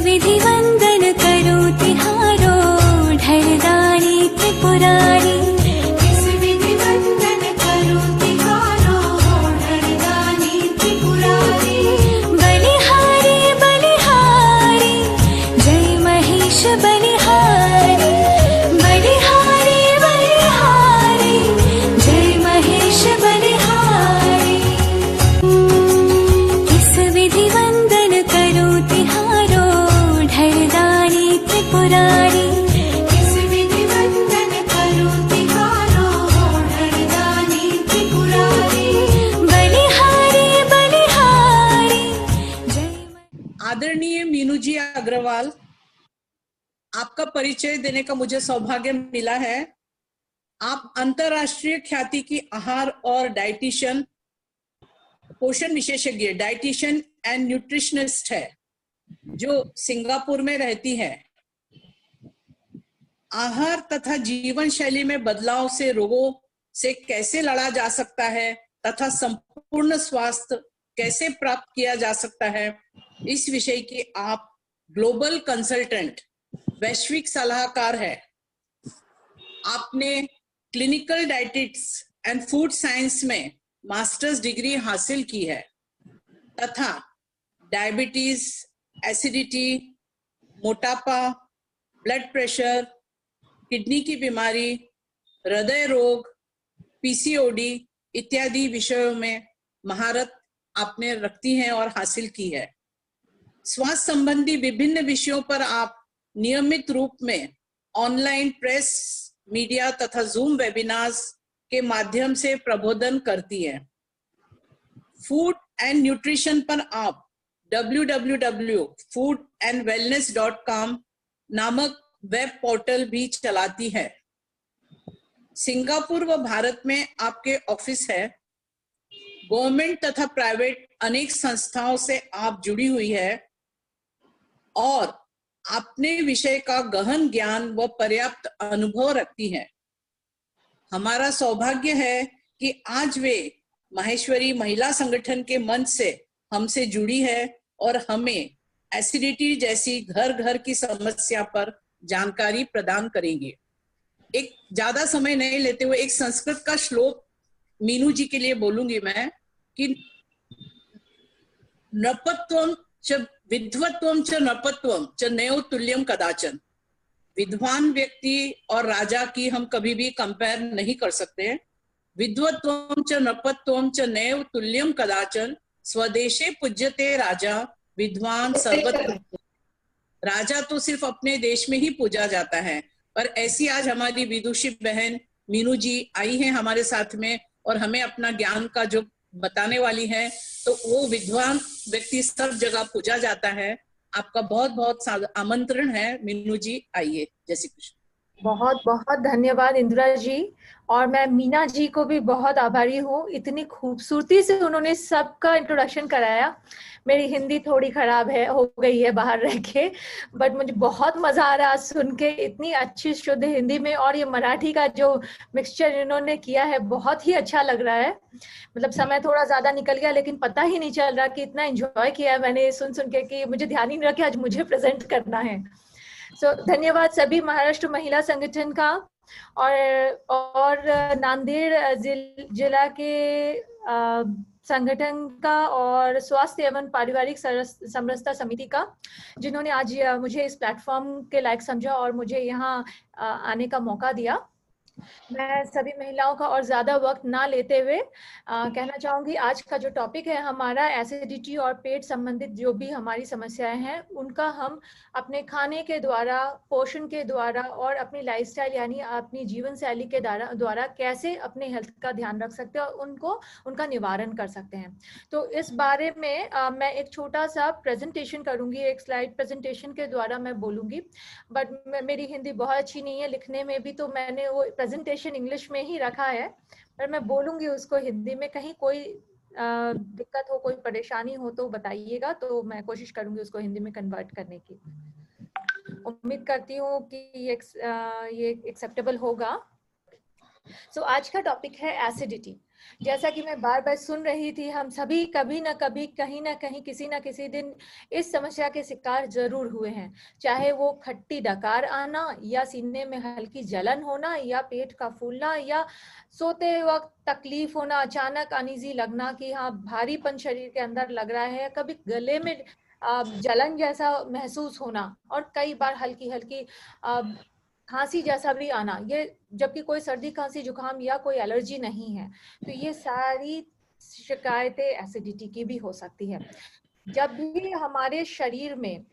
विधि वंदन करो तिहारो ढरदारी त्रिपुरारी। किस विधि वंदन करो तिहारो ढरदारी त्रिपुरारी। बलिहारी बलिहारी जय महेश बलिहारी। बलिहारी बलिहारी जय महेश बलिहारी। किस विधि वंदन करो तिहारो ढरदारी त्रिपुरारी। किस विधि वंदन करो तिहारो ढरदारी त्रिपुरारी। बलिहारी बलिहारी जय। आदरणीय मीनू जी अग्रवाल, आपका परिचय देने का मुझे सौभाग्य मिला है। आप अंतरराष्ट्रीय ख्याति की आहार और डाइटिशियन, पोषण विशेषज्ञ, डाइटिशियन एंड न्यूट्रिशनिस्ट है जो सिंगापुर में रहती है। आहार तथा जीवन शैली में बदलाव से रोगों से कैसे लड़ा जा सकता है तथा संपूर्ण स्वास्थ्य कैसे प्राप्त किया जा सकता है, इस विषय की आप ग्लोबल कंसल्टेंट, वैश्विक सलाहकार है। आपने clinical dietetics and food science में मास्टर्स डिग्री हासिल की है तथा डायबिटीज, एसिडिटी, मोटापा, ब्लड प्रेशर, किडनी की बीमारी, हृदय रोग, पीसीओडी इत्यादि विषयों में महारत आपने रखती हैं और हासिल की है। स्वास्थ्य संबंधी विभिन्न विषयों पर आप नियमित रूप में ऑनलाइन प्रेस, मीडिया तथा जूम वेबिनार्स के माध्यम से प्रबोधन करती हैं। फूड एंड न्यूट्रिशन पर आप www.foodandwellness.com नामक वेब पोर्टल भी चलाती है। सिंगापुर व भारत में आपके ऑफिस है। गवर्नमेंट तथा प्राइवेट अनेक संस्थाओं से आप जुड़ी हुई है और अपने विषय का गहन ज्ञान व पर्याप्त अनुभव रखती है। हमारा सौभाग्य है कि आज वे माहेश्वरी महिला संगठन के मंच से हमसे जुड़ी है और हमें एसिडिटी जैसी घर घर की समस्या पर जानकारी प्रदान करेंगे। एक ज्यादा समय नहीं लेते हुए एक संस्कृत का श्लोक मीनू जी के लिए बोलूंगी मैं कि नृपत्वम च विद्वत्वम च नृपत्वम च नैव तुल्यम कदाचन। विद्वान व्यक्ति और राजा की हम कभी भी कंपेयर नहीं कर सकते। विद्वत्वम च नृपत्वम च नैव तुल्यम कदाचन। स्वदेशे पूज्यते राजा विद्वान सर्वत्र। राजा तो सिर्फ अपने देश में ही पूजा जाता है, पर ऐसी आज हमारी विदुषी बहन मीनू जी आई हैं हमारे साथ में और हमें अपना ज्ञान का जो बताने वाली है, तो वो विद्वान व्यक्ति सब जगह पूजा जाता है। आपका बहुत बहुत आमंत्रण है मीनू जी, आइए। जय श्री कृष्ण। बहुत बहुत धन्यवाद इंदिरा जी, और मैं मीना जी को भी बहुत आभारी हूँ। इतनी खूबसूरती से उन्होंने सबका इंट्रोडक्शन कराया। मेरी हिंदी थोड़ी खराब हो गई है बाहर रह के, बट मुझे बहुत मजा आ रहा है सुन के, इतनी अच्छी शुद्ध हिंदी में। और ये मराठी का जो मिक्सचर इन्होंने किया है बहुत ही अच्छा लग रहा है। मतलब समय थोड़ा ज्यादा निकल गया लेकिन पता ही नहीं चल रहा कि इतना एंजॉय किया मैंने सुन के कि मुझे ध्यान ही नहीं रहा कि आज मुझे प्रेजेंट करना है। धन्यवाद सभी महाराष्ट्र महिला संगठन का और नांदेड़ जिला के संगठन का और स्वास्थ्य एवं पारिवारिक समरसता समिति का, जिन्होंने आज मुझे इस प्लेटफॉर्म के लायक समझा और मुझे यहाँ आने का मौका दिया। मैं सभी महिलाओं का और ज्यादा वक्त ना लेते हुए कहना चाहूंगी, आज का जो टॉपिक है हमारा एसिडिटी और पेट संबंधित जो भी हमारी समस्याएं हैं उनका हम अपने खाने के द्वारा, पोषण के द्वारा और अपनी लाइफस्टाइल यानी अपनी जीवन शैली के द्वारा कैसे अपने हेल्थ का ध्यान रख सकते हैं और उनका निवारण कर सकते हैं। तो इस बारे में मैं एक छोटा सा प्रेजेंटेशन करूंगी, एक स्लाइड प्रेजेंटेशन के द्वारा मैं बोलूंगी। बट मेरी हिंदी बहुत अच्छी नहीं है, लिखने में भी तो मैंने वो प्रेजेंटेशन इंग्लिश में ही रखा है, पर मैं बोलूंगी उसको हिंदी में। कहीं कोई दिक्कत हो, कोई परेशानी हो तो बताइएगा, तो मैं कोशिश करूंगी उसको हिंदी में कन्वर्ट करने की। उम्मीद करती हूँ कि ये एक्सेप्टेबल होगा। आज का टॉपिक है एसिडिटी। जैसा कि मैं बार बार सुन रही थी, हम सभी कभी ना कभी, कहीं ना कहीं, किसी ना किसी दिन इस समस्या के शिकार जरूर हुए हैं। चाहे वो खट्टी डकार आना, या सीने में हल्की जलन होना, या पेट का फूलना, या सोते वक्त तकलीफ होना, अचानक अनईजी लगना कि हाँ भारीपन शरीर के अंदर लग रहा है, कभी गले में जलन जैसा महसूस होना, और कई बार हल्की हल्की खांसी जैसा भी आना, ये जबकि कोई सर्दी खांसी जुकाम या कोई एलर्जी नहीं है। तो ये सारी शिकायतें एसिडिटी की भी हो सकती है। जब भी हमारे शरीर में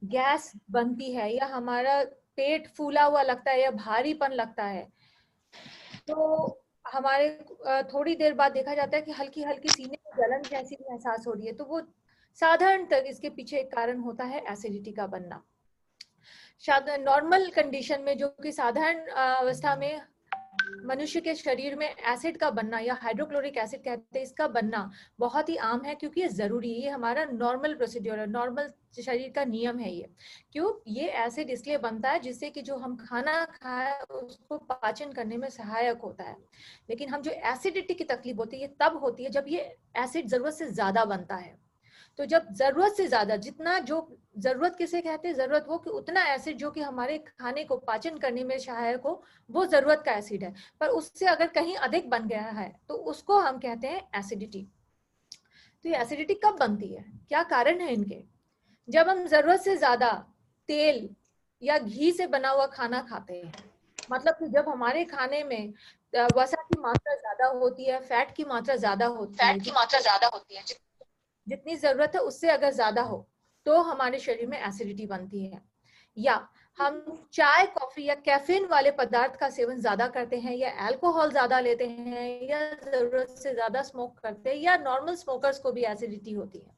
गैस बनती है, या हमारा पेट फूला हुआ लगता है, या भारीपन लगता है, तो हमारे थोड़ी देर बाद देखा जाता है कि हल्की हल्की सीने में जलन जैसी एहसास हो रही है। तो वो साधारणतः इसके पीछे एक कारण होता है एसिडिटी का बनना। नॉर्मल कंडीशन में, जो कि साधारण अवस्था में मनुष्य के शरीर में एसिड का बनना, या हाइड्रोक्लोरिक एसिड कहते हैं, इसका बनना बहुत ही आम है, क्योंकि ये जरूरी है, ये हमारा नॉर्मल प्रोसीड्यूर है, नॉर्मल शरीर का नियम है ये। क्यों ये एसिड इसलिए बनता है जिससे कि जो हम खाना खाए उसको पाचन करने में सहायक होता है। लेकिन हम जो एसिडिटी की तकलीफ होती है, ये तब होती है जब ये एसिड जरूरत से ज्यादा बनता है। तो जब जरूरत से ज्यादा, जितना, जो जरूरत किसे कहते हैं, जरूरत वो कि उतना एसिड जो कि हमारे खाने को पाचन करने में सहायक हो, वो जरूरत का एसिड है। पर उससे अगर कहीं अधिक बन गया है तो उसको हम कहते हैं एसिडिटी। तो ये एसिडिटी कब बनती है, क्या कारण है इनके? जब हम जरूरत से ज्यादा तेल या घी से बना हुआ खाना खाते हैं, मतलब कि जब हमारे खाने में वसा की मात्रा ज्यादा होती है, फैट की मात्रा ज्यादा होती है, जितनी जरूरत है उससे अगर ज्यादा हो, तो हमारे शरीर में एसिडिटी बनती है। या हम चाय, कॉफी या कैफीन वाले पदार्थ का सेवन ज्यादा करते हैं, या अल्कोहल ज्यादा लेते हैं, या जरूरत से ज्यादा स्मोक करते हैं, या नॉर्मल स्मोकर्स को भी एसिडिटी होती है।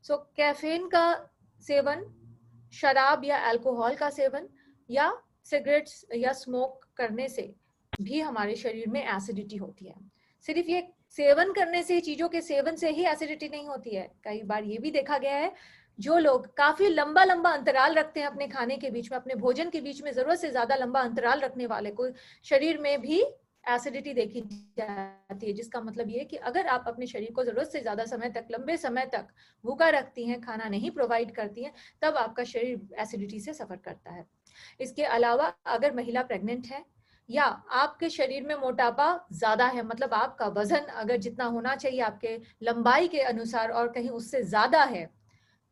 सो कैफीन का सेवन, शराब या अल्कोहल का सेवन, या सिगरेट्स या स्मोक करने से भी हमारे शरीर में एसिडिटी होती है। सिर्फ ये सेवन करने से, चीजों के सेवन से ही एसिडिटी नहीं होती है। कई बार ये भी देखा गया है, जो लोग काफी लंबा लंबा अंतराल रखते हैं अपने खाने के बीच में, अपने भोजन के बीच में जरूरत से ज्यादा लंबा अंतराल रखने वाले को शरीर में भी एसिडिटी देखी जाती है। जिसका मतलब ये है कि अगर आप अपने शरीर को जरूरत से ज्यादा समय तक, लंबे समय तक भूखा रखती हैं, खाना नहीं प्रोवाइड करती हैं, तब आपका शरीर एसिडिटी से सफर करता है। इसके अलावा अगर महिला प्रेग्नेंट है, या आपके शरीर में मोटापा ज्यादा है, मतलब आपका वजन अगर जितना होना चाहिए आपके लंबाई के अनुसार और कहीं उससे ज्यादा है,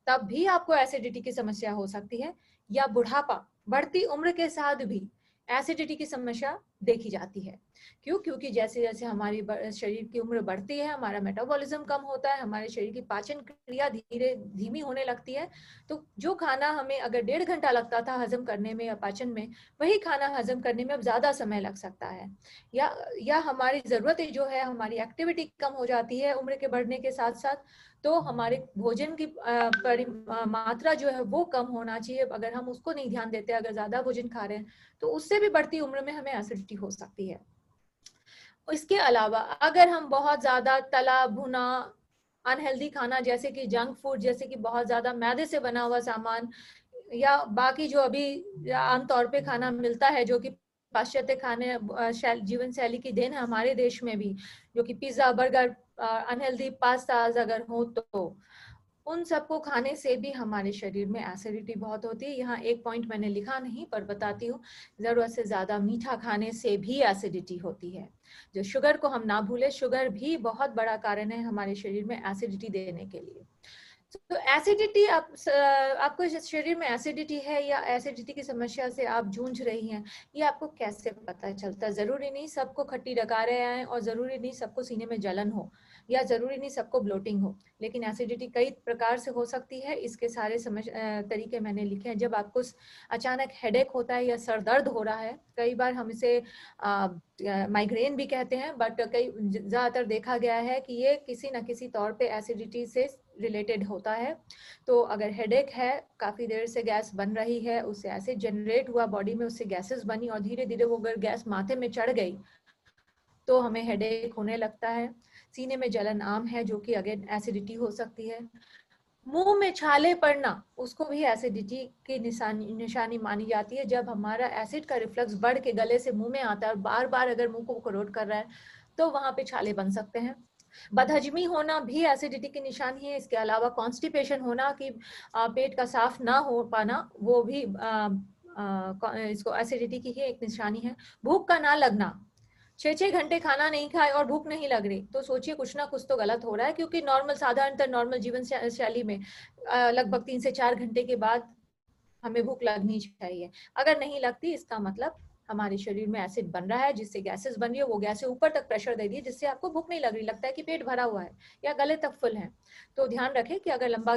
तब भी आपको एसिडिटी की समस्या हो सकती है। या बुढ़ापा, बढ़ती उम्र के साथ भी एसिडिटी की समस्या देखी जाती है। क्यों? क्योंकि जैसे जैसे हमारी शरीर की उम्र बढ़ती है, हमारा मेटाबॉलिज्म कम होता है, हमारे शरीर की पाचन क्रिया धीमी होने लगती है। तो जो खाना हमें अगर 1.5 घंटा लगता था हजम करने में या पाचन में, वही खाना हजम करने में अब ज्यादा समय लग सकता है। या हमारी जरूरतें जो है, हमारी एक्टिविटी कम हो जाती है उम्र के बढ़ने के साथ साथ, तो हमारे भोजन की मात्रा जो है वो कम होना चाहिए। अगर हम उसको नहीं ध्यान देते, अगर ज्यादा भोजन खा रहे हैं, तो उससे भी बढ़ती उम्र में हमें एसिडिटी हो सकती है। इसके अलावा अगर हम बहुत ज्यादा तला भुना अनहेल्दी खाना, जैसे कि जंक फूड, जैसे कि बहुत ज्यादा मैदे से बना हुआ सामान, या बाकी जो अभी आमतौर पे खाना मिलता है, जो कि पाश्चात्य खाने जीवन शैली की देन है हमारे देश में भी, जो कि पिज्जा, बर्गर, अनहेल्दी पास्ता अगर हो, तो उन सबको खाने से भी हमारे शरीर में एसिडिटी बहुत होती है। यहाँ एक पॉइंट मैंने लिखा नहीं पर बताती हूँ, जरूरत से ज्यादा मीठा खाने से भी एसिडिटी होती है। जो शुगर को हम ना भूले, शुगर भी बहुत बड़ा कारण है हमारे शरीर में एसिडिटी देने के लिए। तो एसिडिटी, आपको शरीर में एसिडिटी है या एसिडिटी की समस्या से आप जूझ रही हैं, ये आपको कैसे पता चलता है? जरूरी नहीं सबको खट्टी डकारें आए, और जरूरी नहीं सबको सीने में जलन हो, या जरूरी नहीं सबको ब्लोटिंग हो, लेकिन एसिडिटी कई प्रकार से हो सकती है। इसके सारे तरीके मैंने लिखे हैं। जब आपको अचानक हेडेक होता है या सर दर्द हो रहा है, कई बार हम इसे माइग्रेन भी कहते हैं, बट ज्यादातर देखा गया है कि ये किसी न किसी तौर पे एसिडिटी से रिलेटेड होता है। तो अगर हेडेक है, काफी देर से गैस बन रही है, उससे एसिड जनरेट हुआ बॉडी में, उससे गैसेस बनी, और धीरे धीरे वो अगर गैस माथे में चढ़ गई तो हमें हेडेक होने लगता है। सीने में जलन आम है, जो कि अगेन एसिडिटी हो सकती है। मुंह में छाले पड़ना, उसको भी एसिडिटी की निशानी मानी जाती है। जब हमारा एसिड का रिफ्लक्स बढ़ के गले से मुंह में आता है और बार बार अगर मुंह को करोट कर रहा है, तो वहां पे छाले बन सकते हैं। बदहजमी होना भी एसिडिटी की निशानी है। इसके अलावा कॉन्स्टिपेशन होना, कि पेट का साफ ना हो पाना, वो भी इसको एसिडिटी की ही एक निशानी है। भूख का ना लगना, 6-6 घंटे खाना नहीं खाए और भूख नहीं लग रही, तो सोचिए कुछ ना कुछ तो गलत हो रहा है, क्योंकि साधारणतः नॉर्मल जीवन शैली में लगभग 3 से 4 घंटे के बाद हमें भूख लगनी चाहिए। अगर नहीं लगती, इसका मतलब हमारे शरीर में एसिड बन रहा है, जिससे गैसेस बन रही है, वो गैसें ऊपर तक प्रेशर दे दी है, जिससे आपको भूख नहीं लग रही, लगता है कि पेट भरा हुआ है या गले तक फुल है। तो ध्यान रखें कि अगर लंबा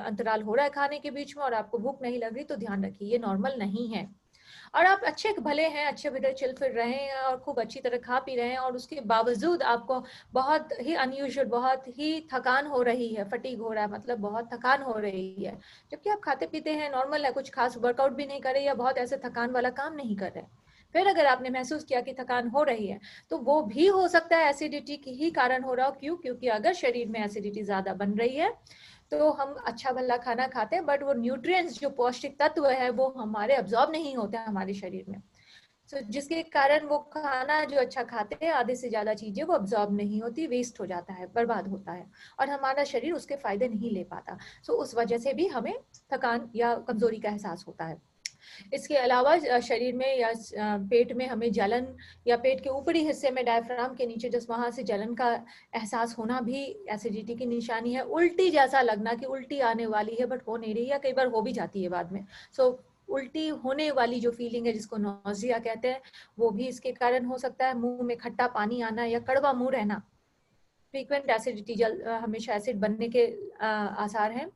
अंतराल हो रहा है खाने के बीच में और आपको भूख नहीं लग रही, तो ध्यान रखिए ये नॉर्मल नहीं है। और आप अच्छे भले हैं, अच्छे भले चल फिर रहे हैं और खूब अच्छी तरह खा पी रहे हैं, और उसके बावजूद आपको बहुत ही अनयूजुअल, बहुत ही थकान हो रही है, फटीग हो रहा है, मतलब बहुत थकान हो रही है, जबकि आप खाते पीते हैं, नॉर्मल है, कुछ खास वर्कआउट भी नहीं कर रहे या बहुत ऐसे थकान वाला काम नहीं कर रहे। फिर अगर आपने महसूस किया कि थकान हो रही है, तो वो भी हो सकता है एसिडिटी की ही कारण हो रहा हो। क्यों? क्योंकि अगर शरीर में एसिडिटी ज्यादा बन रही है, तो हम अच्छा भला खाना खाते हैं, बट वो न्यूट्रिएंट्स, जो पौष्टिक तत्व है, वो हमारे अब्सॉर्ब नहीं होते हैं हमारे शरीर में। तो जिसके कारण वो खाना जो अच्छा खाते हैं, आधे से ज्यादा चीजें वो अब्सॉर्ब नहीं होती, वेस्ट हो जाता है, बर्बाद होता है, और हमारा शरीर उसके फायदे नहीं ले पाता। सो उस वजह से भी हमें थकान या कमजोरी का एहसास होता है। इसके अलावा शरीर में या पेट में हमें जलन, या पेट के ऊपरी हिस्से में डायफ्राम के नीचे जस्ट वहां से जलन का एहसास होना भी एसिडिटी की निशानी है। उल्टी जैसा लगना कि उल्टी आने वाली है बट हो नहीं रही, या कई बार हो भी जाती है बाद में। सो उल्टी होने वाली जो फीलिंग है, जिसको नौजिया कहते हैं, वो भी इसके कारण हो सकता है। मुंह में खट्टा पानी आना या कड़वा मुंह रहना, फ्रीक्वेंट एसिडिटी, हमेशा एसिड बनने के आसार हैं।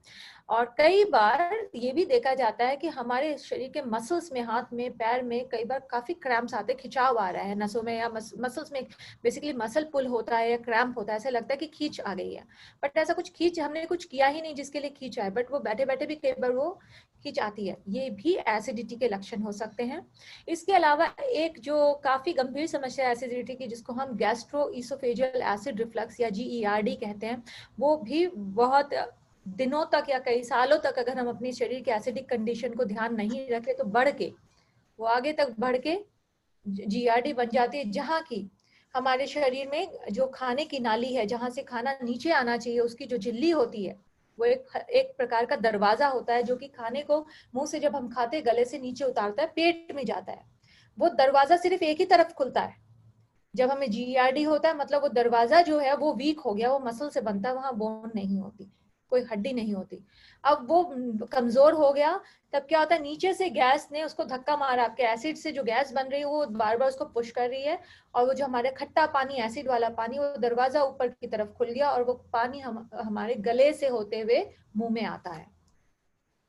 और कई बार ये भी देखा जाता है कि हमारे शरीर के मसल्स में, हाथ में, पैर में कई बार काफी क्रैम्प्स आते हैं, खिंचाव आ रहा है नसों में या मसल्स में। बेसिकली मसल पुल होता है या क्रैम्प होता है, ऐसा लगता है कि खींच आ गई है, बट ऐसा कुछ खींच हमने कुछ किया ही नहीं जिसके लिए खींच आए, बट वो बैठे बैठे भी कई बार वो खींच आती है। ये भी एसिडिटी के लक्षण हो सकते हैं। इसके अलावा एक जो काफी गंभीर समस्या है एसिडिटी की, जिसको हम गैस्ट्रो इसोफेजियल एसिड रिफ्लक्स या GERD कहते हैं, वो भी बहुत दिनों तक या कई सालों तक अगर हम अपनी शरीर के एसिडिक कंडीशन को ध्यान नहीं रखें, तो बढ़ के वो आगे तक बढ़ के GERD बन जाती है, जहाँ की हमारे शरीर में जो खाने की नाली है, जहाँ से खाना नीचे आना चाहिए, उसकी जो झिल्ली होती है, वो एक प्रकार का दरवाजा होता है, जो कि खाने को मुंह से जब हम खाते, गले से नीचे उतारता है, पेट में जाता है। वो दरवाजा सिर्फ एक ही तरफ खुलता है। जब हमें GERD होता है, मतलब वो दरवाजा जो है वो वीक हो गया, वो मसल से बनता है, वहां बोन नहीं होती, कोई हड्डी नहीं होती। अब वो कमजोर हो गया, तब क्या होता है, नीचे से गैस ने उसको धक्का मारा, आपके एसिड से जो गैस बन रही है वो बार बार उसको पुश कर रही है, और वो जो हमारे खट्टा पानी, एसिड वाला पानी, वो दरवाजा ऊपर की तरफ खुल गया, और वो पानी हमारे गले से होते हुए मुंह में आता है।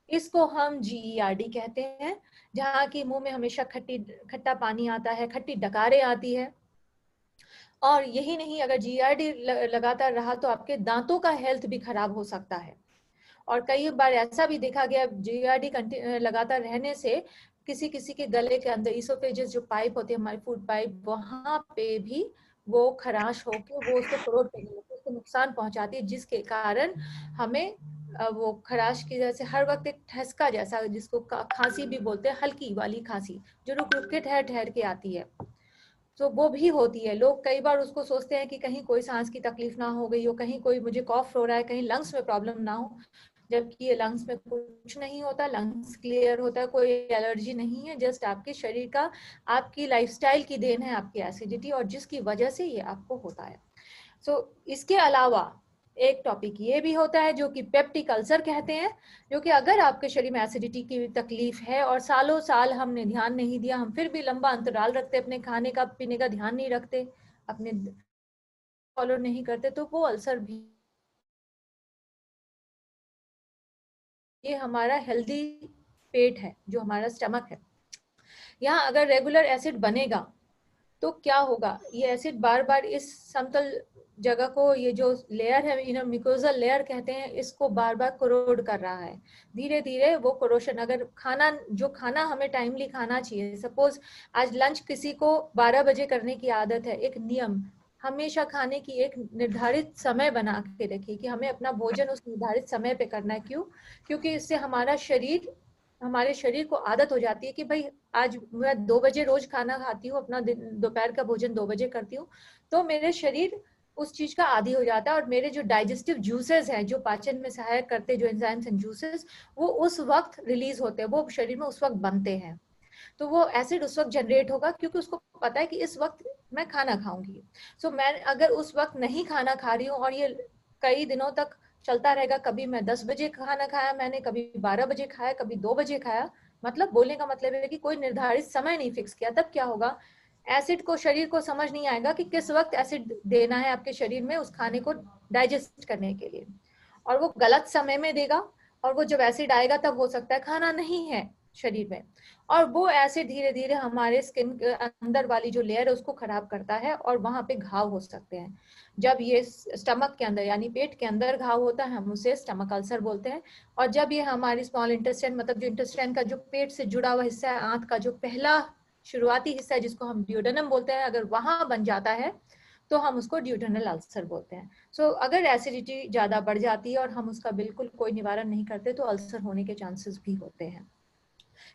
इसको हम GERD कहते हैं, जहाँ की मुंह में हमेशा खट्टा पानी आता है, खट्टी डकारें आती है। और यही नहीं, अगर GERD लगातार रहा, तो आपके दांतों का हेल्थ भी खराब हो सकता है। और कई बार ऐसा भी देखा गया, GERD लगातार रहने से किसी किसी के गले के अंदर इसोफेजियस जो पाइप होती है, हमारी फूड पाइप, वहां पे भी वो खराश होकर वो उसको करोड़ करने लगती है, उसको नुकसान पहुंचाती है, जिसके कारण हमें वो खराश की वजह से हर वक्त एक ठसका जैसा, जिसको खांसी भी बोलते हैं, हल्की वाली खांसी जो रुक रुक के ठहर ठहर के आती है, तो वो भी होती है। लोग कई बार उसको सोचते हैं कि कहीं कोई सांस की तकलीफ ना हो गई हो, कहीं कोई मुझे कॉफ हो रहा है, कहीं लंग्स में प्रॉब्लम ना हो, जबकि ये लंग्स में कुछ नहीं होता, लंग्स क्लियर होता है, कोई एलर्जी नहीं है, जस्ट आपके शरीर का, आपकी लाइफस्टाइल की देन है, आपकी एसिडिटी, और जिसकी वजह से ये आपको होता है। इसके अलावा एक टॉपिक ये भी होता है जो कि पेप्टिक अल्सर कहते हैं, जो कि अगर आपके शरीर में एसिडिटी की तकलीफ है और सालों साल हमने ध्यान नहीं दिया, हम फिर भी लंबा अंतराल रखते, अपने खाने का पीने का ध्यान नहीं रखते, अपने फॉलो नहीं करते, तो वो अल्सर भी, ये हमारा हेल्दी पेट है, जो हमारा स्टमक है, यहाँ अगर रेगुलर एसिड बनेगा तो क्या होगा, ये एसिड बार बार इस समतल जगह को, ये जो लेयर है, म्यूकोजल लेयर कहते हैं, इसको बार बार कोरोड कर रहा है। धीरे धीरे वो कोरोशन, अगर खाना हमें टाइमली खाना चाहिए, सपोज आज लंच किसी को 12 बजे करने की आदत है, एक नियम, हमेशा खाने की एक निर्धारित समय बना के रखिए कि हमें अपना भोजन उस निर्धारित समय पे करना है। क्यों? क्योंकि इससे हमारा शरीर हमारे शरीर को आदत हो जाती है कि भाई आज मैं 2 बजे रोज खाना खाती हूँ, अपना दोपहर का भोजन 2 बजे करती हूँ, तो मेरे शरीर उस चीज का आदी हो जाता है और मेरे जो डाइजेस्टिव जूसेस हैं, जो पाचन में सहायक करते जो एंजाइम्स एंड जूसेस, वो उस वक्त रिलीज होते हैं, वो शरीर में उस वक्त बनते हैं। तो वो एसिड उस वक्त जनरेट होगा क्योंकि उसको पता है कि इस वक्त मैं खाना खाऊंगी। सो मैं अगर उस वक्त नहीं खाना खा रही हूँ और ये कई दिनों तक चलता रहेगा, कभी मैं 10 बजे खाना खाया मैंने, कभी 12 बजे खाया, कभी 2 बजे खाया, मतलब बोलने का मतलब है कि कोई निर्धारित समय नहीं फिक्स किया, तब क्या होगा, एसिड को, शरीर को समझ नहीं आएगा कि किस वक्त एसिड देना है आपके शरीर में उस खाने को डाइजेस्ट करने के लिए, और वो गलत समय में देगा, और वो जब एसिड आएगा तब हो सकता है खाना नहीं है शरीर में, और वो एसिड धीरे धीरे हमारे स्किन के अंदर वाली जो लेयर है उसको खराब करता है और वहां पे घाव हो सकते हैं। जब ये स्टमक के अंदर यानी पेट के अंदर घाव होता है हम उसे स्टमक अल्सर बोलते हैं। और जब ये हमारी स्मॉल इंटेस्टाइन मतलब जो इंटेस्टाइन का जो पेट से जुड़ा हुआ हिस्सा है, आंत का जो पहला शुरुआती हिस्सा है जिसको हम ड्यूडेनम बोलते हैं, अगर वहां बन जाता है तो हम उसको ड्यूडेनल अल्सर बोलते हैं। सो अगर एसिडिटी ज्यादा बढ़ जाती है और हम उसका बिल्कुल कोई निवारण नहीं करते तो अल्सर होने के चांसेस भी होते हैं।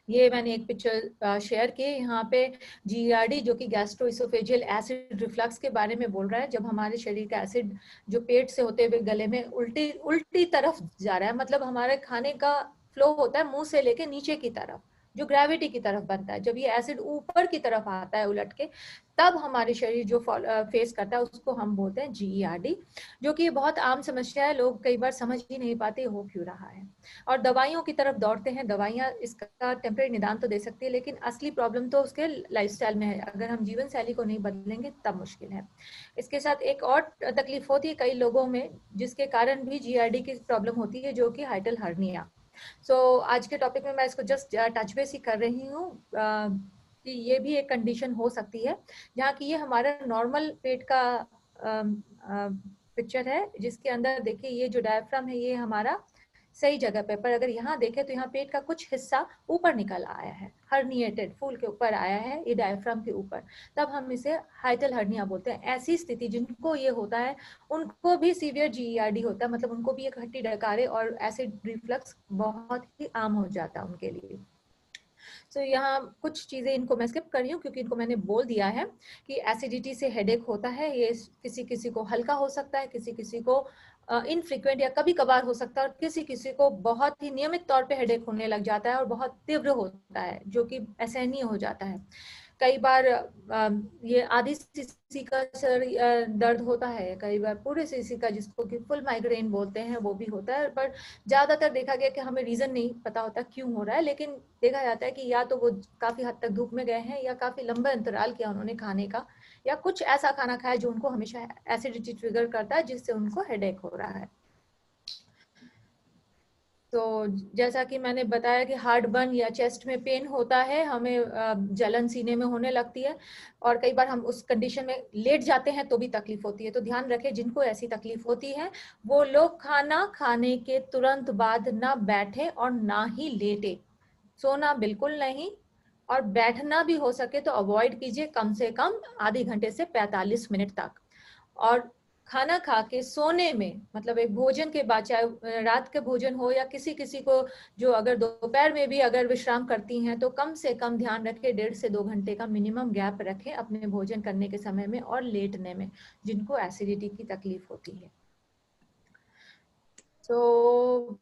ये मैंने एक पिक्चर शेयर की, यहाँ पे GERD जो कि गैस्ट्रोइसोफेजियल एसिड रिफ्लक्स के बारे में बोल रहा है। जब हमारे शरीर का एसिड जो पेट से होते हुए गले में उल्टी उल्टी तरफ जा रहा है, मतलब हमारे खाने का फ्लो होता है मुंह से लेके नीचे की तरफ, जो ग्रेविटी की तरफ बनता है, जब ये एसिड ऊपर की तरफ आता है उलट के, तब हमारे शरीर जो फेस करता है उसको हम बोलते हैं GERD, जो कि बहुत आम समस्या है, लोग कई बार समझ ही नहीं पाते हो क्यों रहा है और दवाइयों की तरफ दौड़ते हैं। दवाइयाँ इसका टेम्परेरी निदान तो दे सकती है, लेकिन असली प्रॉब्लम तो उसके लाइफस्टाइल में है। अगर हम जीवन शैली को नहीं बदलेंगे तब मुश्किल है। इसके साथ एक और तकलीफ होती है कई लोगों में जिसके कारण भी GERD की प्रॉब्लम होती है, जो कि हाइटल हर्निया। आज के टॉपिक में मैं इसको जस्ट टच बेस ही कर रही हूँ कि ये भी एक कंडीशन हो सकती है, जहाँ की ये हमारा नॉर्मल पेट का पिक्चर है, जिसके अंदर देखिए ये जो डायफ्राम है ये हमारा सही जगह पे, पर अगर यहाँ देखें तो यहाँ पेट का कुछ हिस्सा ऊपर निकल आया है, हर्निएटेड फूल के ऊपर आया है, ये डायफ्राम के ऊपर, तब हम इसे हाइटल हर्निया बोलते हैं। ऐसी स्थिति जिनको ये होता है उनको भी सीवियर GERD होता है, मतलब उनको भी एक हट्टी डकारे और एसिड रिफ्लक्स बहुत ही आम हो जाता है उनके लिए। यहाँ कुछ चीजें इनको मैं स्किप कर रही हूँ क्योंकि इनको मैंने बोल दिया है कि एसिडिटी से हेडेक होता है। ये किसी किसी को हल्का हो सकता है, किसी किसी को इनफ्रीक्वेंट या कभी कभार हो सकता है, और किसी किसी को बहुत ही नियमित तौर पे हेडेक होने लग जाता है और बहुत तीव्र होता है, जो कि असहनीय हो जाता है। कई बार ये आधी सीसी का सर दर्द होता है, कई बार पूरे सीसी का जिसको कि फुल माइग्रेन बोलते हैं वो भी होता है, पर ज्यादातर देखा गया कि हमें रीजन नहीं पता होता क्यों हो रहा है, लेकिन देखा जाता है कि या तो वो काफी हद तक धूप में गए हैं या काफी लंबा अंतराल किया उन्होंने खाने का, या कुछ ऐसा खाना खाया जो उनको हमेशा एसिडिटी ट्रिगर करता है जिससे उनको हेडेक हो रहा है। तो जैसा कि मैंने बताया कि हार्ट बर्न या चेस्ट में पेन होता है, हमें जलन सीने में होने लगती है और कई बार हम उस कंडीशन में लेट जाते हैं तो भी तकलीफ होती है। तो ध्यान रखें जिनको ऐसी तकलीफ होती है वो लोग खाना खाने के तुरंत बाद ना बैठे और ना ही लेटे, सोना बिल्कुल नहीं, और बैठना भी हो सके तो अवॉइड कीजिए कम से कम आधे घंटे से 45 मिनट तक। और खाना खा के सोने में, मतलब एक भोजन के बाद, चाहे रात के भोजन हो या किसी किसी को जो अगर दोपहर में भी अगर विश्राम करती हैं, तो कम से कम ध्यान रखें 1.5 से 2 घंटे का मिनिमम गैप रखें अपने भोजन करने के समय में और लेटने में, जिनको एसिडिटी की तकलीफ होती है। तो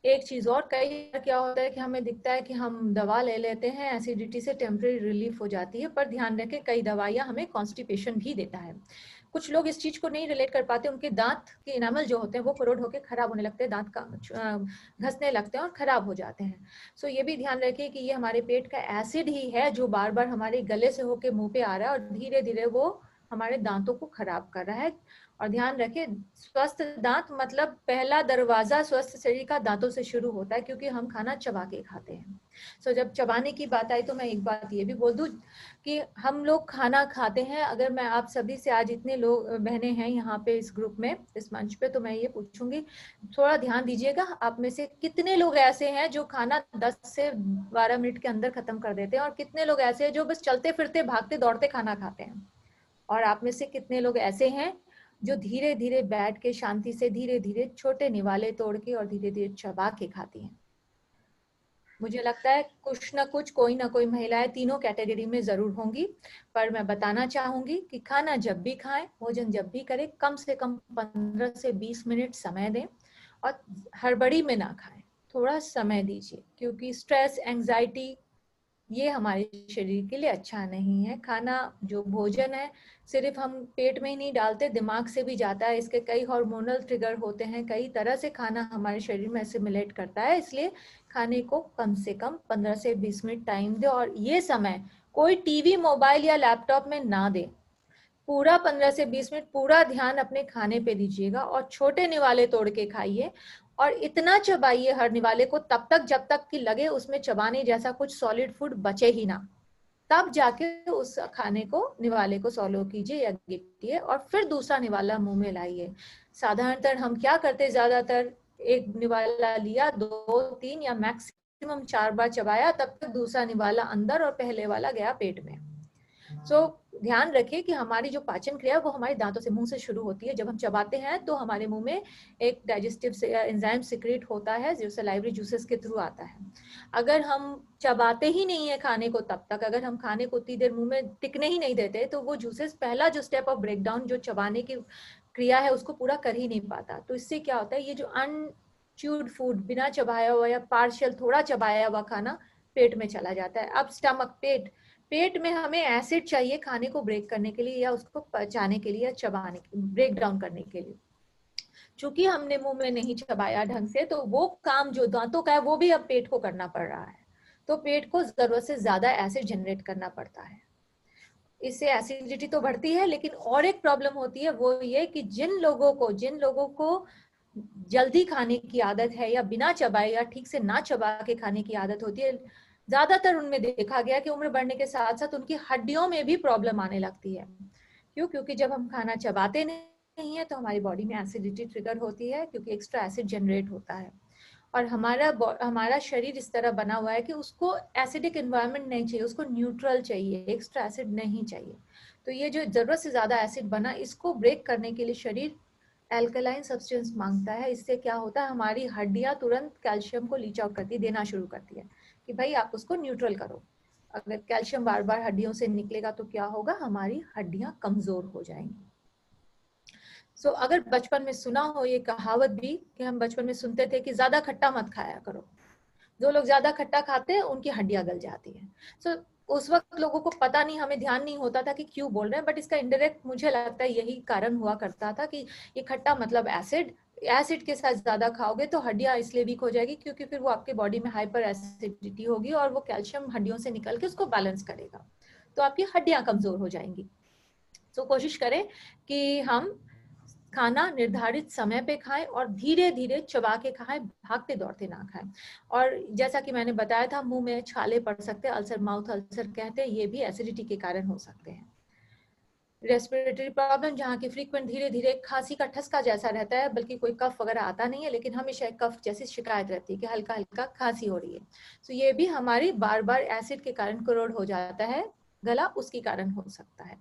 एक चीज और, कई बार क्या होता है कि हमें दिखता है कि हम दवा ले लेते हैं, एसिडिटी से टेम्परेरी रिलीफ हो जाती है, पर ध्यान रखें कई दवाइयां हमें कॉन्स्टिपेशन भी देता है। कुछ लोग इस चीज को नहीं रिलेट कर पाते, उनके दांत के इनामल जो होते हैं वो करोड होकर खराब होने लगते हैं, दांत का घसने लगते हैं और खराब हो जाते हैं। ये भी ध्यान रखें कि ये हमारे पेट का एसिड ही है जो बार बार हमारे गले से होके मुंह पे आ रहा है और धीरे धीरे वो हमारे दांतों को खराब कर रहा है। और ध्यान रखें स्वस्थ दांत मतलब पहला दरवाजा स्वस्थ शरीर का दांतों से शुरू होता है, क्योंकि हम खाना चबा के खाते हैं। जब चबाने की बात आई तो मैं एक बात ये भी बोल दूं कि हम लोग खाना खाते हैं, अगर मैं आप सभी से, आज इतने लोग बहनें हैं यहाँ पे इस ग्रुप में, इस मंच पे, तो मैं ये पूछूंगी थोड़ा ध्यान दीजिएगा, आप में से कितने लोग ऐसे हैं जो खाना 10 से 12 मिनट के अंदर खत्म कर देते हैं, और कितने लोग ऐसे हैं जो बस चलते फिरते भागते दौड़ते खाना खाते हैं, और आप में से कितने लोग ऐसे हैं जो धीरे धीरे बैठ के शांति से धीरे धीरे छोटे निवाले तोड़ के और धीरे धीरे चबा के खाती हैं। मुझे लगता है कुछ ना कुछ कोई ना कोई महिलाएं तीनों कैटेगरी में जरूर होंगी, पर मैं बताना चाहूंगी कि खाना जब भी खाएं, भोजन जब भी करें, कम से कम 15 से 20 मिनट समय दें और हड़बड़ी में ना खाएं, थोड़ा समय दीजिए, क्योंकि स्ट्रेस, एंजाइटी ये हमारे शरीर के लिए अच्छा नहीं है। खाना जो भोजन है सिर्फ हम पेट में ही नहीं डालते, दिमाग से भी जाता है, इसके कई हार्मोनल ट्रिगर होते हैं, कई तरह से खाना हमारे शरीर में एसिमिलेट करता है। इसलिए खाने को कम से कम 15 से 20 मिनट टाइम दे, और ये समय कोई टीवी, मोबाइल या लैपटॉप में ना दे। पूरा 15 से 20 मिनट पूरा ध्यान अपने खाने पे दीजिएगा और छोटे निवाले तोड़ के खाइए, और इतना चबाइए हर निवाले को तब तक जब तक कि लगे उसमें चबाने जैसा कुछ सॉलिड फूड बचे ही ना, तब जाके उस खाने को, निवाले को सॉलो कीजिए या गिटिए, और फिर दूसरा निवाला मुंह में लाइए। साधारणतः हम क्या करते, ज्यादातर एक निवाला लिया, 2-3 या मैक्सिमम 4 बार चबाया, तब तक दूसरा निवाला अंदर और पहले वाला गया पेट में। ध्यान रखिए कि हमारी जो पाचन क्रिया वो हमारे दांतों से, मुंह से शुरू होती है। जब हम चबाते हैं तो हमारे मुंह में एक डाइजेस्टिव एंजाइम सिक्रेट होता है जो सलाइवरी जूसेस के थ्रू आता है। अगर हम चबाते ही नहीं है खाने को, तब तक अगर हम खाने को उतनी देर मुंह में टिकने ही नहीं देते, तो वो जूसेस पहला जो स्टेप ऑफ ब्रेकडाउन, जो चबाने की क्रिया है, उसको पूरा कर ही नहीं पाता। तो इससे क्या होता है, ये जो अनच्यूड फूड, बिना चबाया हुआ या पार्शियल थोड़ा चबाया हुआ खाना पेट में चला जाता है। अब स्टमक, पेट में हमें एसिड चाहिए खाने को ब्रेक करने के लिए, या उसको पचाने के लिए, या चबाने, ब्रेक डाउन करने के लिए। चूंकि हमने मुंह में नहीं चबाया ढंग से, तो वो काम जो दांतों का है वो भी अब पेट को करना पड़ रहा है। तो पेट को जरूरत से ज्यादा एसिड जनरेट करना पड़ता है। इससे एसिडिटी तो बढ़ती है, लेकिन और एक प्रॉब्लम होती है, वो ये कि जिन लोगों को जल्दी खाने की आदत है, या बिना चबाए या ठीक से ना चबा के खाने की आदत होती है, ज्यादातर उनमें देखा गया कि उम्र बढ़ने के साथ साथ उनकी हड्डियों में भी प्रॉब्लम आने लगती है। क्यों? क्योंकि जब हम खाना चबाते नहीं है तो हमारी बॉडी में एसिडिटी ट्रिगर होती है, क्योंकि एक्स्ट्रा एसिड जनरेट होता है। और हमारा शरीर इस तरह बना हुआ है कि उसको एसिडिक एनवायरनमेंट नहीं चाहिए, उसको न्यूट्रल चाहिए, एक्स्ट्रा एसिड नहीं चाहिए। तो ये जो जरूरत से ज्यादा एसिड बना, इसको ब्रेक करने के लिए शरीर एल्कलाइन सब्सटेंस मांगता है। इससे क्या होता है, हमारी हड्डियां तुरंत कैल्शियम को लीच आउट करती, देना शुरू करती है कि भाई आप उसको न्यूट्रल करो। अगर कैल्शियम बार बार हड्डियों से निकलेगा तो क्या होगा, हमारी हड्डियां कमजोर हो जाएंगी। अगर बचपन में सुना हो ये कहावत भी, कि हम बचपन में सुनते थे कि ज्यादा खट्टा मत खाया करो, जो लोग ज्यादा खट्टा खाते हैं उनकी हड्डियां गल जाती हैं। उस वक्त लोगों को पता नहीं, हमें ध्यान नहीं होता था कि क्यों बोल रहे हैं, बट इसका इनडायरेक्ट मुझे लगता है यही कारण हुआ करता था कि ये खट्टा मतलब एसिड के साथ ज्यादा खाओगे तो हड्डियां इसलिए वीक हो जाएगी, क्योंकि फिर वो आपके बॉडी में हाइपर एसिडिटी होगी और वो कैल्शियम हड्डियों से निकल के उसको बैलेंस करेगा, तो आपकी हड्डियां कमजोर हो जाएंगी। कोशिश करें कि हम खाना निर्धारित समय पे खाएं और धीरे धीरे चबा के खाएं, भागते दौड़ते ना खाएं। और जैसा कि मैंने बताया था, मुंह में छाले पड़ सकते हैं, अल्सर, माउथ अल्सर कहते हैं, ये भी एसिडिटी के कारण हो सकते हैं। रेस्पिरेटरी प्रॉब्लम, जहाँ की फ्रीक्वेंट धीरे धीरे खांसी का ठसका जैसा रहता है, बल्कि कोई कफ वगैरह आता नहीं है, लेकिन हमेशा एक कफ जैसी शिकायत रहती है कि हल्का हल्का खांसी हो रही है। तो ये भी हमारी बार बार एसिड के कारण करोड़ हो जाता है गला, उसके कारण हो सकता है।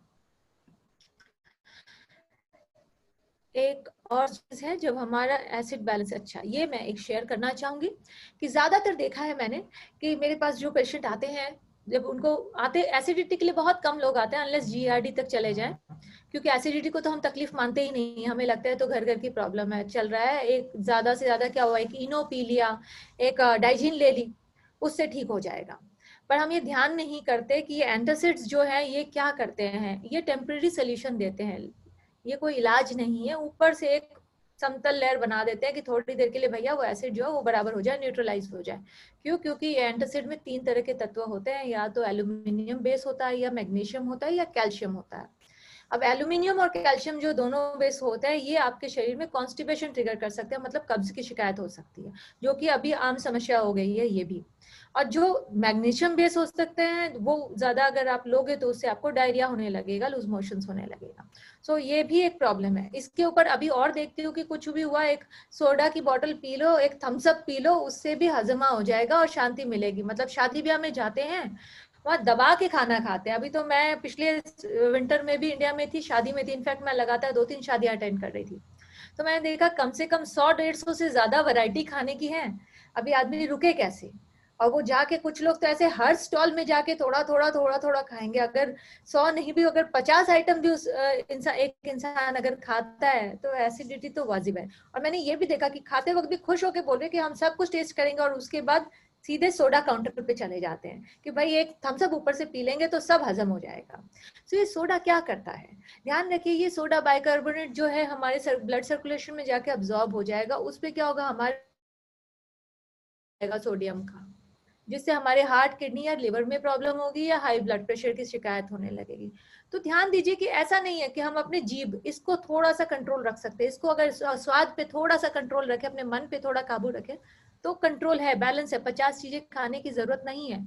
एक और चीज है, जब हमारा एसिड बैलेंस अच्छा, ये मैं एक शेयर करना चाहूंगी कि ज्यादातर देखा है मैंने कि मेरे पास जो पेशेंट आते हैं, जब उनको आते, एसिडिटी के लिए बहुत कम लोग आते हैं अनलेस जीआरडी तक चले जाएं, क्योंकि एसिडिटी को तो हम तकलीफ मानते ही नहीं, हमें लगता है तो घर घर की प्रॉब्लम है, चल रहा है, एक ज्यादा से ज्यादा क्या हुआ, एक इनो पी लिया, एक डाइजीन ले ली, उससे ठीक हो जाएगा। पर हम ये ध्यान नहीं करते कि ये एंटासिड्स जो है ये क्या करते हैं, ये टेम्परेरी सोल्यूशन देते हैं, ये कोई इलाज नहीं है। ऊपर से एक समतल लेयर बना देते हैं कि थोड़ी देर के लिए भैया वो एसिड जो है वो बराबर हो जाए, न्यूट्रलाइज हो जाए। क्यों? क्योंकि ये एंटासिड में 3 तरह के तत्व होते हैं, या तो एल्यूमिनियम बेस होता है, या मैग्नीशियम होता है, या कैल्शियम होता है। अब एल्यूमिनियम और कैल्शियम जो दोनों बेस होते हैं, ये आपके शरीर में कॉन्स्टिपेशन ट्रिगर कर सकते हैं, मतलब कब्ज की शिकायत हो सकती है, जो कि अभी आम समस्या हो गई है ये भी। और जो मैग्नीशियम बेस हो सकते हैं, वो ज्यादा अगर आप लोगे तो उससे आपको डायरिया होने लगेगा, लूज मोशंस होने लगेगा। ये भी एक प्रॉब्लम है। इसके ऊपर अभी और देखती हूँ कि कुछ भी हुआ, एक सोडा की बोतल पी लो, एक थम्स अप पी लो, उससे भी हजमा हो जाएगा और शांति मिलेगी। मतलब शादी ब्याह में जाते हैं, वहाँ दबा के खाना खाते हैं। अभी तो मैं पिछले विंटर में भी इंडिया में थी, शादी में थी, इनफैक्ट मैं लगातार 2-3 शादियां अटेंड कर रही थी, तो मैंने देखा कम से कम 100-150 से ज्यादा वैरायटी खाने की है। अभी आदमी रुके कैसे? और वो जाके कुछ लोग तो ऐसे हर स्टॉल में जाके थोड़ा थोड़ा खाएंगे। अगर 100 नहीं भी, अगर 50 आइटम भी उस एक इंसान अगर खाता है तो एसिडिटी तो वाजिब है। और मैंने ये भी देखा कि खाते वक्त भी खुश होके बोल रहे कि हम सब कुछ टेस्ट करेंगे, और उसके बाद सीधे सोडा काउंटर पे चले जाते हैं कि भाई एक थम्स अप ऊपर से पी लेंगे तो सब हजम हो जाएगा। तो ये सोडा क्या करता है, ध्यान रखिए, ये सोडा बाइकार्बोनेट जो है हमारे ब्लड सर्कुलेशन में जाके अब्सॉर्ब हो जाएगा। उस पे क्या होगा, हमारे सोडियम का, जिससे हमारे हार्ट, किडनी या लिवर में प्रॉब्लम होगी या हाई ब्लड प्रेशर की शिकायत होने लगेगी। तो ध्यान दीजिए कि ऐसा नहीं है कि हम अपने जीभ इसको थोड़ा सा कंट्रोल रख सकते हैं। इसको अगर स्वाद पे थोड़ा सा कंट्रोल रखें, अपने मन पे थोड़ा काबू रखें तो कंट्रोल है, बैलेंस है। 50 चीजें खाने की जरूरत नहीं है।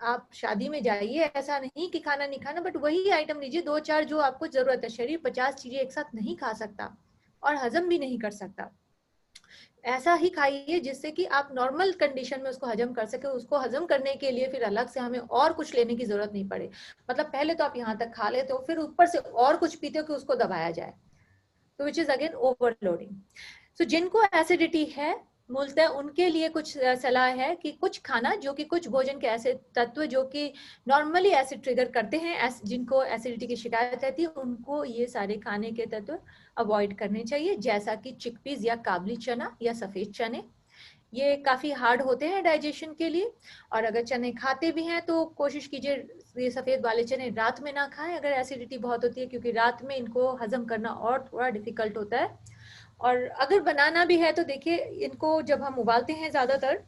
आप शादी में जाइए, ऐसा नहीं कि खाना नहीं खाना, बट वही आइटम लीजिए 2-4 जो आपको जरूरत है। शरीर 50 चीजें एक साथ नहीं खा सकता और हजम भी नहीं कर सकता। ऐसा ही खाइए जिससे कि आप नॉर्मल कंडीशन में उसको हजम कर सके। उसको हजम करने के लिए फिर अलग से हमें और कुछ लेने की जरूरत नहीं पड़े। मतलब पहले तो आप यहाँ तक खा लेते हो, फिर ऊपर से और कुछ पीते हो कि उसको दबाया जाए, तो विच इज अगेन ओवरलोडिंग। सो जिनको एसिडिटी है मूलतः उनके लिए कुछ सलाह है कि कुछ खाना जो कि कुछ भोजन के ऐसे तत्व जो कि नॉर्मली एसिड ट्रिगर करते हैं, जिनको एसिडिटी की शिकायत रहती है, उनको ये सारे खाने के तत्व अवॉइड करने चाहिए। जैसा कि चिकपीस या काबली चना या सफेद चने, ये काफी हार्ड होते हैं डाइजेशन के लिए। और अगर चने खाते भी हैं तो कोशिश कीजिए ये सफेद वाले चने रात में ना खाएं अगर एसिडिटी बहुत होती है, क्योंकि रात में इनको हजम करना और थोड़ा डिफिकल्ट होता है। और अगर बनाना भी है तो देखिए, इनको जब हम उबालते हैं, ज्यादातर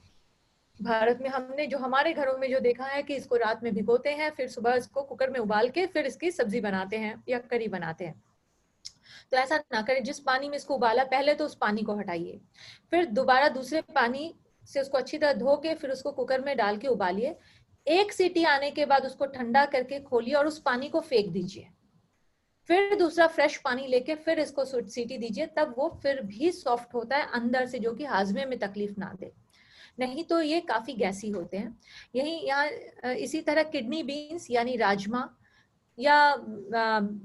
भारत में हमने जो हमारे घरों में जो देखा है कि इसको रात में भिगोते हैं, फिर सुबह इसको कुकर में उबाल के फिर इसकी सब्जी बनाते हैं या करी बनाते हैं। तो ऐसा ना करें। जिस पानी में इसको उबाला पहले तो उस पानी को हटाइए, फिर दोबारा दूसरे पानी से उसको अच्छी तरह धो के फिर उसको कुकर में डाल के उबालिए। 1 सीटी आने के बाद उसको ठंडा करके खोलिए और उस पानी को फेंक दीजिए। फिर दूसरा फ्रेश पानी लेके फिर इसको सीटी दीजिए, तब वो फिर भी सॉफ्ट होता है अंदर से, जो कि हाजमे में तकलीफ ना दे। नहीं तो ये काफी गैसी होते हैं। यही यहाँ इसी तरह किडनी बीन्स यानी राजमा या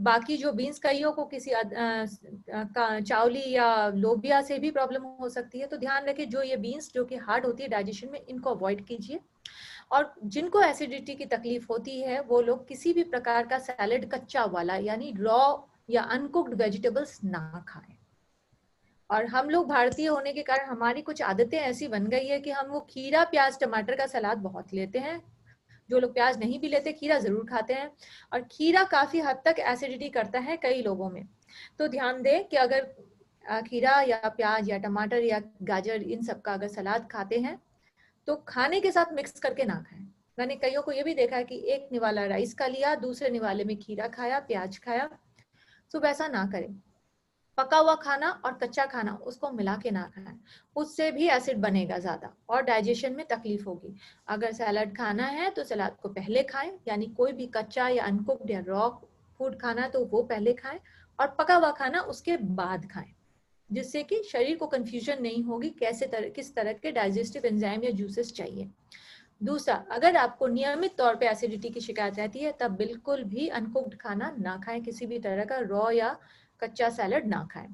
बाकी जो बीन्स, कईयों को किसी चावली या लोबिया से भी प्रॉब्लम हो सकती है। तो ध्यान रखिए जो ये बीन्स जो कि हार्ड होती है डाइजेशन में, इनको अवॉइड कीजिए। और जिनको एसिडिटी की तकलीफ होती है वो लोग किसी भी प्रकार का सैलेड कच्चा वाला यानी रॉ या अनकुक्ड वेजिटेबल्स ना खाएं। और हम लोग भारतीय होने के कारण हमारी कुछ आदतें ऐसी बन गई है कि हम वो खीरा, प्याज, टमाटर का सलाद बहुत लेते हैं। जो लोग प्याज नहीं भी लेते, खीरा जरूर खाते हैं। और खीरा काफी हद तक एसिडिटी करता है कई लोगों में। तो ध्यान दें कि अगर खीरा या प्याज या टमाटर या गाजर इन सब का अगर सलाद खाते हैं तो खाने के साथ मिक्स करके ना खाएं। मैंने कईयों को ये भी देखा है कि एक निवाला राइस का लिया, दूसरे निवाले में खीरा खाया, प्याज खाया। तो वैसा ना करें। पका हुआ खाना और कच्चा खाना उसको मिला के ना खाएं, उससे भी एसिड बनेगा ज्यादा और डाइजेशन में तकलीफ होगी। अगर सैलड खाना है तो सलाद को पहले खाएं, यानी कोई भी कच्चा या अनकुक्ड या रॉ फूड खाना तो वो पहले खाएं, और पका हुआ खाना उसके बाद खाएं, जिससे कि शरीर को कंफ्यूजन नहीं होगी किस तरह के डाइजेस्टिव एंजाइम या जूसेस चाहिए। दूसरा, अगर आपको नियमित तौर पे एसिडिटी की शिकायत रहती है तब बिल्कुल भी अनकुक्ड खाना ना खाएं, किसी भी तरह का रॉ या कच्चा सैलड ना खाएं।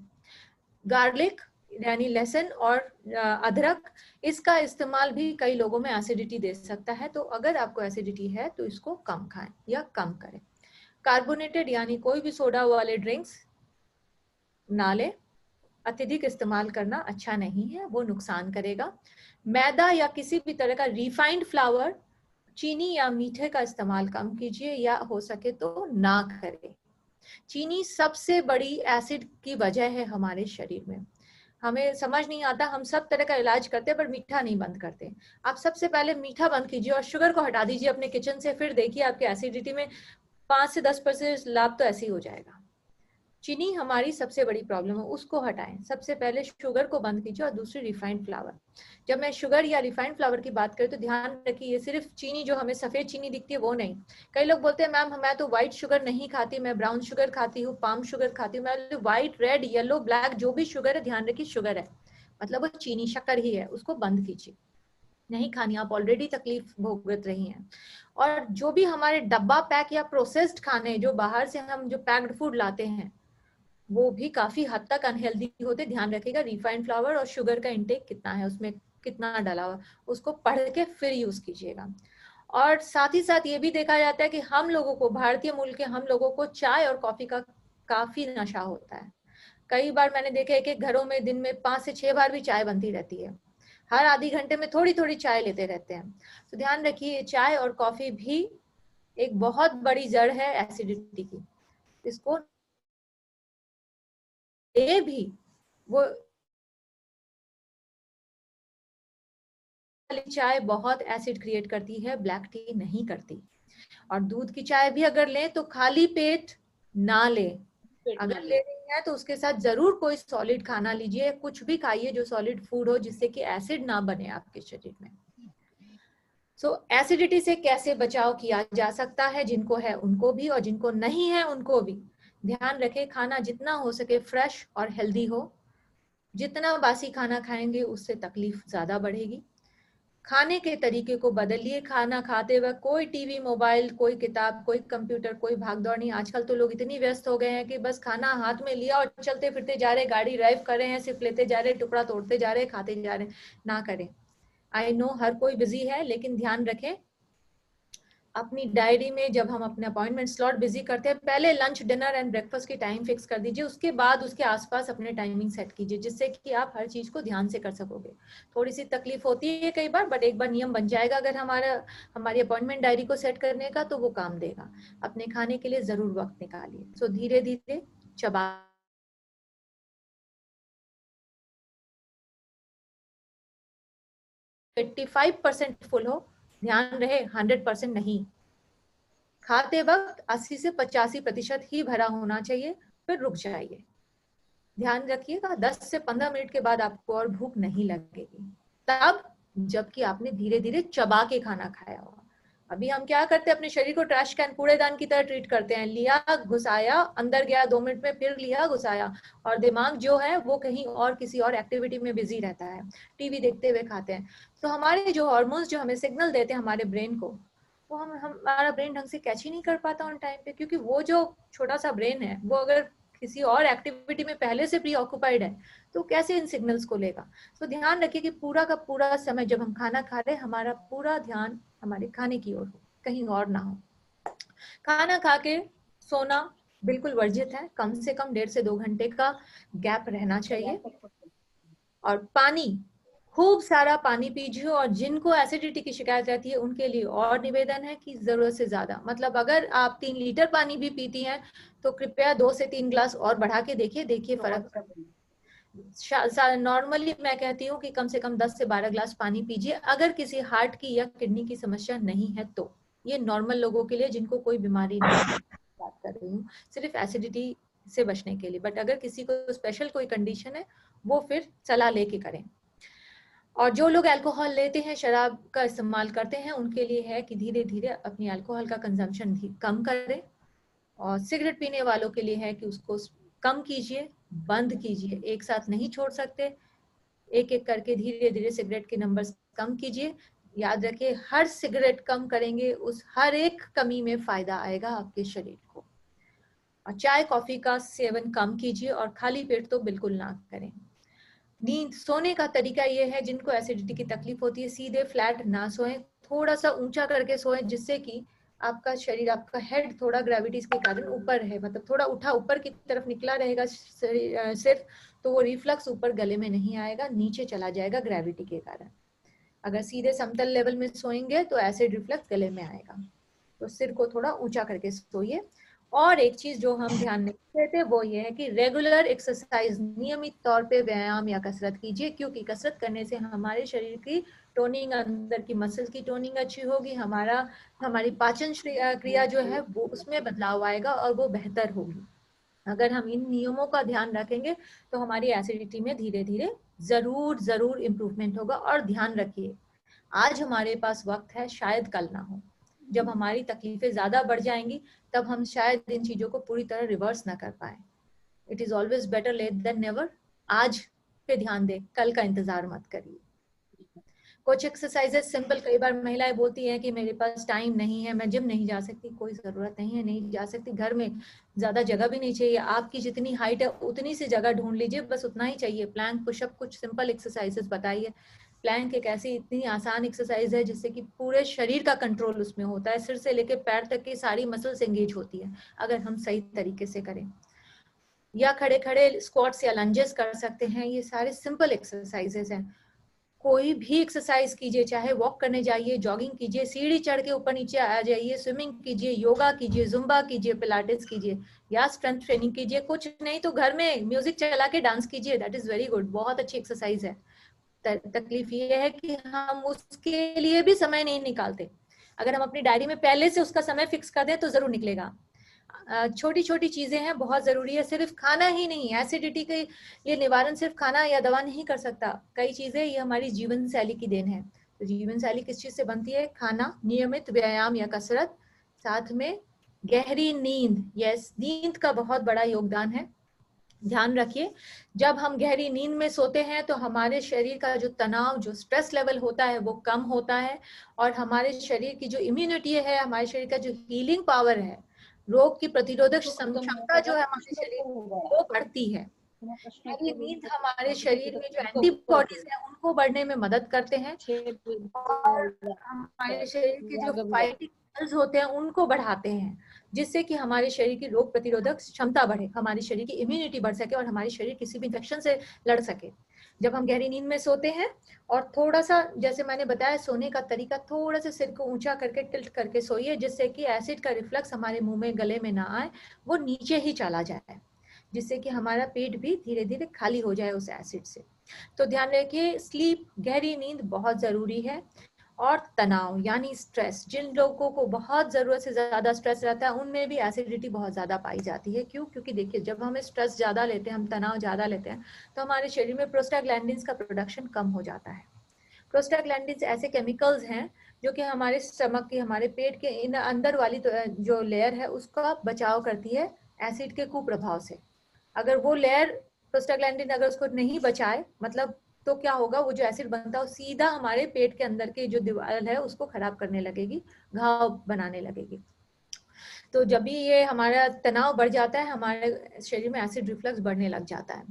गार्लिक यानी लहसुन और अदरक, इसका इस्तेमाल भी कई लोगों में एसिडिटी दे सकता है। तो अगर आपको एसिडिटी है तो इसको कम खाएं या कम करें। कार्बोनेटेड यानी कोई भी सोडा वाले ड्रिंक्स ना लें। अत्यधिक इस्तेमाल करना अच्छा नहीं है, वो नुकसान करेगा। मैदा या किसी भी तरह का रिफाइंड फ्लावर, चीनी या मीठे का इस्तेमाल कम कीजिए या हो सके तो ना करें। चीनी सबसे बड़ी एसिड की वजह है हमारे शरीर में। हमें समझ नहीं आता, हम सब तरह का इलाज करते हैं पर मीठा नहीं बंद करते। आप सबसे पहले मीठा बंद कीजिए और शुगर को हटा दीजिए अपने किचन से, फिर देखिए आपके एसिडिटी में 5 से 10% लाभ तो ऐसे ही हो जाएगा। चीनी हमारी सबसे बड़ी प्रॉब्लम है, उसको हटाएं। सबसे पहले शुगर को बंद कीजिए और दूसरी रिफाइंड फ्लावर। जब मैं शुगर या रिफाइंड फ्लावर की बात करूं तो ध्यान रखिए ये सिर्फ चीनी जो हमें सफेद चीनी दिखती है वो नहीं। कई लोग बोलते हैं मैम मैं तो व्हाइट शुगर नहीं खाती, मैं ब्राउन शुगर खाती हूँ, पाम शुगर खाती हूँ। मैं व्हाइट, रेड, येलो, ब्लैक जो भी शुगर है, ध्यान रखिए शुगर है, मतलब वो चीनी, शक्कर ही है, उसको बंद कीजिए, नहीं खानी। आप ऑलरेडी तकलीफ भुगत रही हैं। और जो भी हमारे डब्बा पैक या प्रोसेस्ड खाने, जो बाहर से हम जो पैक्ड फूड लाते हैं, वो भी काफी हद तक अनहेल्दी होते। ध्यान रखिएगा रिफाइंड फ्लावर और शुगर का इंटेक कितना है उसमें, कितना डाला हुआ, उसको पढ़ के फिर यूज कीजिएगा। और साथ ही साथ ये भी देखा जाता है कि हम लोगों को, भारतीय मूल के हम लोगों को चाय और कॉफी का काफी नशा होता है। कई बार मैंने देखा है कि घरों में दिन में 5 से 6 बार भी चाय बनती रहती है, हर आधी घंटे में थोड़ी थोड़ी चाय लेते रहते हैं। तो ध्यान रखिए, चाय और कॉफी भी एक बहुत बड़ी जड़ है एसिडिटी की। इसको ये भी वो चाय बहुत एसिड क्रिएट करती है, ब्लैक टी नहीं करती। और दूध की चाय भी अगर लें तो खाली पेट ना लें, अगर ले रही है तो उसके साथ जरूर कोई सॉलिड खाना लीजिए, कुछ भी खाइए जो सॉलिड फूड हो, जिससे कि एसिड ना बने आपके शरीर में। सो एसिडिटी से कैसे बचाव किया जा सकता है, जिनको है उनको भी और जिनको नहीं है उनको भी। ध्यान रखें, खाना जितना हो सके फ्रेश और हेल्दी हो। जितना बासी खाना खाएंगे उससे तकलीफ ज्यादा बढ़ेगी। खाने के तरीके को बदलिए, खाना खाते वक्त कोई टीवी, मोबाइल, कोई किताब, कोई कंप्यूटर, कोई भागदौड़ नहीं। आजकल तो लोग इतनी व्यस्त हो गए हैं कि बस खाना हाथ में लिया और चलते फिरते जा रहे, गाड़ी ड्राइव कर रहे हैं, सिर्फ लेते जा रहे, टुकड़ा तोड़ते जा रहे, खाते जा रहे। ना करें। आई नो हर कोई बिजी है, लेकिन ध्यान रखें अपनी डायरी में, जब हम अपने अपॉइंटमेंट स्लॉट बिजी करते हैं, पहले लंच, डिनर एंड ब्रेकफास्ट की टाइम फिक्स कर दीजिए, उसके बाद उसके आसपास अपने टाइमिंग सेट कीजिए, जिससे कि आप हर चीज को ध्यान से कर सकोगे। थोड़ी सी तकलीफ होती है कई बार, बट एक बार नियम बन जाएगा अगर हमारी अपॉइंटमेंट डायरी को सेट करने का, तो वो काम देगा। अपने खाने के लिए जरूर वक्त निकालिए। सो धीरे धीरे चबा 85% फुल हो, ध्यान रहे 100% नहीं। खाते वक्त 80 से 85% ही भरा होना चाहिए, फिर रुक जाइए। ध्यान रखिएगा 10 से 15 मिनट के बाद आपको और भूख नहीं लगेगी, तब जबकि आपने धीरे धीरे चबा के खाना खाया होगा। अभी हम क्या करते हैं, अपने शरीर को ट्रैश कैन, कूड़ेदान की तरह ट्रीट करते हैं। लिया, घुसाया, अंदर गया, 2 मिनट में फिर लिया, घुसाया, और दिमाग जो है वो कहीं और किसी और एक्टिविटी में बिजी रहता है, टीवी देखते हुए खाते हैं। तो हमारे जो हार्मोन्स जो हमें सिग्नल देते हैं हमारे ब्रेन को, वो हमारा ब्रेन ढंग से कैच ही नहीं कर पाता ऑन टाइम पे, क्योंकि वो जो छोटा सा ब्रेन है वो अगर किसी और एक्टिविटी में पहले से प्री ऑक्यूपाइड है, तो कैसे इन सिग्नल्स को लेगा। तो ध्यान रखिए कि पूरा का पूरा समय जब हम खाना खा रहे हैं, हमारा पूरा ध्यान हमारे खाने की ओर हो, कहीं और ना हो। खाना खा के सोना बिल्कुल वर्जित है, कम से कम 1.5 से 2 घंटे का गैप रहना चाहिए। और पानी, खूब सारा पानी पीजिए। और जिनको एसिडिटी की शिकायत रहती है उनके लिए और निवेदन है कि जरूरत से ज्यादा, मतलब अगर आप 3 लीटर पानी भी पीती हैं तो कृपया 2 से 3 ग्लास और बढ़ा के देखिए फर्क। नॉर्मली मैं कहती हूँ कि कम से कम 10 से 12 ग्लास पानी पीजिए, अगर किसी हार्ट की या किडनी की समस्या नहीं है तो। ये नॉर्मल लोगों के लिए जिनको कोई बीमारी नहीं है बात कर रही हूँ, सिर्फ एसिडिटी से बचने के लिए। बट अगर किसी को स्पेशल कोई कंडीशन है, वो फिर सलाह लेके करें। और जो लोग अल्कोहल लेते हैं, शराब का इस्तेमाल करते हैं, उनके लिए है कि धीरे धीरे अपनी अल्कोहल का कंजम्पशन कम करें। और सिगरेट पीने वालों के लिए है कि उसको कम कीजिए, बंद कीजिए, एक साथ नहीं छोड़ सकते, एक एक करके धीरे धीरे सिगरेट के नंबर्स कम कीजिए। याद रखिए, हर सिगरेट कम करेंगे, उस हर एक कमी में फायदा आएगा आपके शरीर को। और चाय कॉफी का सेवन कम कीजिए और खाली पेट तो बिल्कुल ना करें। नींद, सोने का तरीका ये है, जिनको एसिडिटी की तकलीफ होती है सीधे फ्लैट ना सोएं, थोड़ा सा ऊंचा करके सोएं, जिससे कि आपका शरीर, आपका हेड थोड़ा ग्रेविटी के कारण ऊपर है, मतलब थोड़ा उठा ऊपर की तरफ निकला रहेगा सिर, तो वो रिफ्लक्स ऊपर गले में नहीं आएगा, नीचे चला जाएगा ग्रेविटी के कारण। अगर सीधे समतल लेवल में सोएंगे तो एसिड रिफ्लक्स गले में आएगा। तो सिर को थोड़ा ऊंचा करके सोइए। और एक चीज जो हम ध्यान नहीं देते वो ये है कि रेगुलर एक्सरसाइज, नियमित तौर पे व्यायाम या कसरत कीजिए, क्योंकि कसरत करने से हमारे शरीर की टोनिंग, अंदर की मसल्स की टोनिंग अच्छी होगी, हमारी पाचन क्रिया जो है वो उसमें बदलाव आएगा और वो बेहतर होगी। अगर हम इन नियमों का ध्यान रखेंगे तो हमारी एसिडिटी में धीरे धीरे जरूर इम्प्रूवमेंट होगा। और ध्यान रखिए, आज हमारे पास वक्त है, शायद कल ना हो। जब हमारी तकलीफें ज्यादा बढ़ जाएंगी तब हम शायद इन चीजों को पूरी तरह रिवर्स ना कर पाए। It is always better late than never. आज पे ध्यान दें, कल का इंतजार मत करिए। कुछ एक्सरसाइजेस सिंपल, कई बार महिलाएं बोलती हैं कि मेरे पास टाइम नहीं है, मैं जिम नहीं जा सकती। कोई जरूरत नहीं है, नहीं जा सकती, घर में ज्यादा जगह भी नहीं चाहिए, आपकी जितनी हाइट है उतनी सी जगह ढूंढ लीजिए, बस उतना ही चाहिए। प्लैंक, पुशअप, कुछ सिंपल एक्सरसाइजेस बताइए, प्लैंक एक ऐसी इतनी आसान एक्सरसाइज है जिससे कि पूरे शरीर का कंट्रोल उसमें होता है, सिर से लेकर पैर तक की सारी मसल्स एंगेज होती है अगर हम सही तरीके से करें। या खड़े खड़े स्क्वाट्स या लंजेस कर सकते हैं, ये सारे सिंपल एक्सरसाइजेस हैं। कोई भी एक्सरसाइज कीजिए, चाहे वॉक करने जाइए, जॉगिंग कीजिए, सीढ़ी चढ़ के ऊपर नीचे आ जाइए, स्विमिंग कीजिए, योगा कीजिए, जुम्बा कीजिए, पिलाटेस कीजिए या स्ट्रेंथ ट्रेनिंग कीजिए, कुछ नहीं तो घर में म्यूजिक चला के डांस कीजिए, दैट इज वेरी गुड, बहुत अच्छी एक्सरसाइज है। तकलीफ ये है कि हम उसके लिए भी समय नहीं निकालते। अगर हम अपनी डायरी में पहले से उसका समय फिक्स कर दें तो जरूर निकलेगा। छोटी छोटी चीजें हैं, बहुत जरूरी है। सिर्फ खाना ही नहीं, एसिडिटी के लिए निवारण सिर्फ खाना या दवा नहीं कर सकता, कई चीजें ये हमारी जीवन शैली की देन है। तो जीवन शैली किस चीज से बनती है? खाना, नियमित व्यायाम या कसरत, साथ में गहरी नींद। यस, नींद का बहुत बड़ा योगदान है। ध्यान रखिए, जब हम गहरी नींद में सोते हैं तो हमारे शरीर का जो तनाव, जो स्ट्रेस लेवल होता है वो कम होता है, और हमारे शरीर की जो इम्यूनिटी है, हमारे शरीर का जो हीलिंग पावर है, रोग की प्रतिरोधक क्षमता जो है हमारे शरीर की, वो बढ़ती है। गहरी नींद हमारे शरीर में जो एंटीबॉडीज है उनको बढ़ने में मदद करते हैं, और हमारे शरीर के जो फाइटिंग सेल्स होते हैं उनको बढ़ाते हैं, जिससे कि हमारे शरीर की रोग प्रतिरोधक क्षमता बढ़े, हमारे शरीर की इम्यूनिटी बढ़ सके और हमारे शरीर किसी भी इन्फेक्शन से लड़ सके। जब हम गहरी नींद में सोते हैं और थोड़ा सा, जैसे मैंने बताया, सोने का तरीका थोड़ा सा सिर को ऊंचा करके टिल्ट करके सोइए, जिससे कि एसिड का रिफ्लक्स हमारे मुंह में, गले में ना आए, वो नीचे ही चला जाए, जिससे कि हमारा पेट भी धीरे धीरे खाली हो जाए उस एसिड से। तो ध्यान रखिए, स्लीप, गहरी नींद बहुत जरूरी है। और तनाव यानी स्ट्रेस, जिन लोगों को बहुत जरूरत से ज्यादा स्ट्रेस रहता है उनमें भी एसिडिटी बहुत ज्यादा पाई जाती है। क्यों? क्योंकि देखिए, जब हमें स्ट्रेस ज्यादा लेते हैं, हम तनाव ज्यादा लेते हैं, तो हमारे शरीर में प्रोस्टाग्लैंडिन्स का प्रोडक्शन कम हो जाता है। प्रोस्टाग्लैंडिन्स ऐसे केमिकल्स हैं जो कि हमारे स्टमक की, हमारे पेट के इन अंदर वाली जो लेयर है उसका बचाव करती है एसिड के कुप्रभाव से। अगर वो लेयर, प्रोस्टाग्लैंडिन अगर उसको नहीं बचाए, मतलब तो क्या होगा, वो जो एसिड बनता है सीधा हमारे पेट के अंदर की जो दीवार है उसको खराब करने लगेगी, घाव बनाने लगेगी। तो जब भी ये हमारा तनाव बढ़ जाता है, हमारे शरीर में एसिड रिफ्लक्स बढ़ने लग जाता है।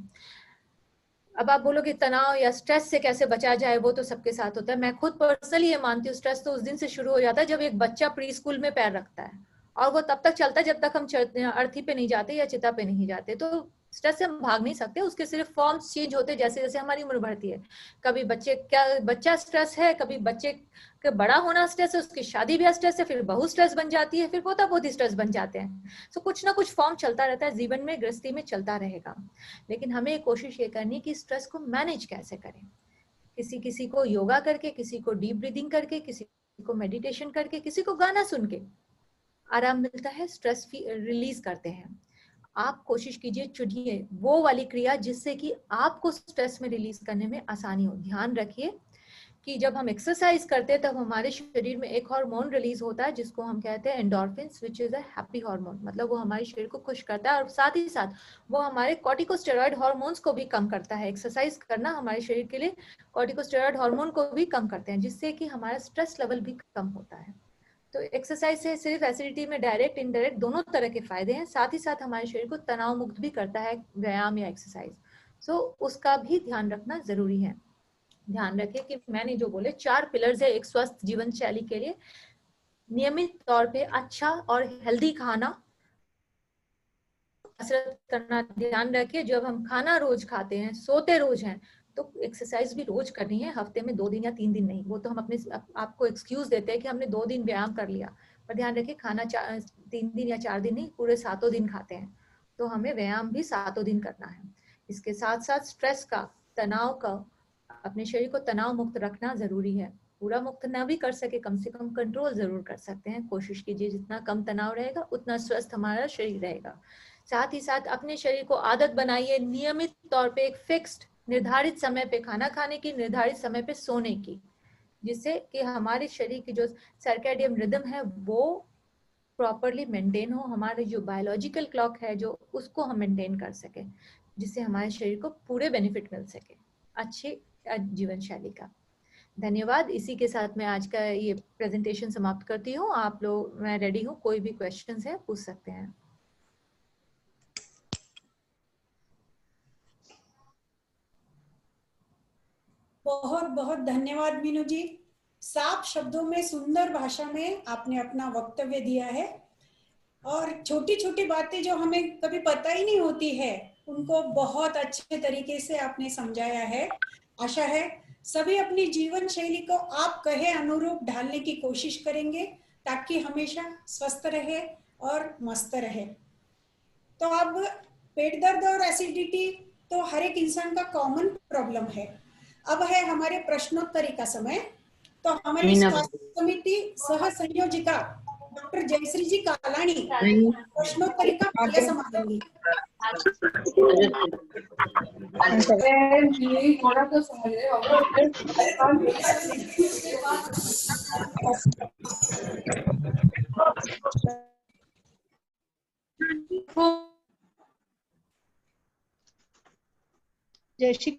अब आप बोलोगे तनाव या स्ट्रेस से कैसे बचा जाए, वो तो सबके साथ होता है। मैं खुद पर्सनली ये मानती हूँ, स्ट्रेस तो उस दिन से शुरू हो जाता है जब एक बच्चा प्री स्कूल में पैर रखता है, और वो तब तक चलता है जब तक हम अर्थी पे नहीं जाते या चिता पे नहीं जाते। तो स्ट्रेस से हम भाग नहीं सकते, उसके सिर्फ फॉर्म्स चेंज होते जैसे जैसे हमारी उम्र बढ़ती है। कभी बच्चा स्ट्रेस है, कभी बच्चे का बड़ा होना स्ट्रेस है, उसकी शादी ब्याह स्ट्रेस है, फिर बहू स्ट्रेस बन जाती है, फिर पोता पोती स्ट्रेस बन जाते हैं। तो कुछ ना कुछ फॉर्म चलता रहता है, जीवन में, गृहस्थी में चलता रहेगा। लेकिन हमें कोशिश ये करनी कि स्ट्रेस को मैनेज कैसे करें। किसी किसी को योगा करके, किसी को डीप ब्रीदिंग करके, किसी को मेडिटेशन करके, किसी को गाना सुन के आराम मिलता है, स्ट्रेस रिलीज करते हैं। आप कोशिश कीजिए, चुनिए वो वाली क्रिया जिससे कि आपको स्ट्रेस में रिलीज करने में आसानी हो। ध्यान रखिए कि जब हम एक्सरसाइज करते हैं तब हमारे शरीर में एक हार्मोन रिलीज होता है जिसको हम कहते हैं endorphins, which is a happy hormone. मतलब वो हमारे शरीर को खुश करता है, और साथ ही साथ वो हमारे कॉर्टिकोस्टेरॉइड हार्मोन्स को भी कम करता है। एक्सरसाइज करना हमारे शरीर के लिए कॉर्टिकोस्टेरॉइड हार्मोन को भी कम करते हैं, जिससे कि हमारा स्ट्रेस लेवल भी कम होता है। तो एक्सरसाइज से सिर्फ एसिडिटी में डायरेक्ट इनडायरेक्ट दोनों तरह के फायदे हैं, साथ ही साथ हमारे शरीर को तनाव मुक्त भी करता है व्यायाम या एक्सरसाइज। सो उसका भी ध्यान रखना जरूरी है। ध्यान रखिए कि मैंने जो बोले 4 पिलर्स है एक स्वस्थ जीवन शैली के लिए। नियमित तौर पे अच्छा और हेल्दी खाना, कसरत करना। ध्यान रखिए, जब हम खाना रोज खाते हैं, सोते रोज हैं, तो एक्सरसाइज भी रोज करनी है, हफ्ते में 2 दिन या 3 दिन नहीं। वो तो हम अपने आपको एक्सक्यूज देते हैं कि हमने 2 दिन व्यायाम कर लिया, पर ध्यान रखिए खाना 3 दिन या 4 दिन नहीं, पूरे 7 दिन खाते हैं, तो हमें व्यायाम भी 7 दिन करना है। इसके साथ साथ स्ट्रेस का, तनाव का, अपने शरीर को तनाव मुक्त रखना जरूरी है। पूरा मुक्त ना भी कर सके, कम से कम कंट्रोल जरूर कर सकते हैं। कोशिश कीजिए, जितना कम तनाव रहेगा उतना स्वस्थ हमारा शरीर रहेगा। साथ ही साथ अपने शरीर को आदत बनाइए नियमित तौर पे एक फिक्स्ड निर्धारित समय पे खाना खाने की, निर्धारित समय पे सोने की, जिससे कि हमारे शरीर की जो सर्कैडियन रिदम है वो प्रॉपरली मेंटेन हो, हमारे जो बायोलॉजिकल क्लॉक है जो उसको हम मेंटेन कर सके, जिससे हमारे शरीर को पूरे बेनिफिट मिल सके अच्छे जीवन शैली का। धन्यवाद। इसी के साथ मैं आज का ये प्रेजेंटेशन समाप्त करती हूँ। आप लोग, मैं रेडी हूँ, कोई भी क्वेश्चंस है पूछ सकते हैं। बहुत बहुत धन्यवाद मीनू जी। साफ शब्दों में, सुंदर भाषा में आपने अपना वक्तव्य दिया है और छोटी छोटी बातें जो हमें कभी पता ही नहीं होती है उनको बहुत अच्छे तरीके से आपने समझाया है। आशा है सभी अपनी जीवन शैली को आप कहे अनुरूप ढालने की कोशिश करेंगे ताकि हमेशा स्वस्थ रहे और मस्त रहे। तो अब पेट दर्द और एसिडिटी तो हर एक इंसान का कॉमन प्रॉब्लम है। अब है हमारे प्रश्नोत्तरी का समय। तो हमारी स्वास्थ्य समिति सह संयोजिका डॉक्टर जयश्री जी कालानी प्रश्नोत्तरी का पहले संभालेंगी। जयश्री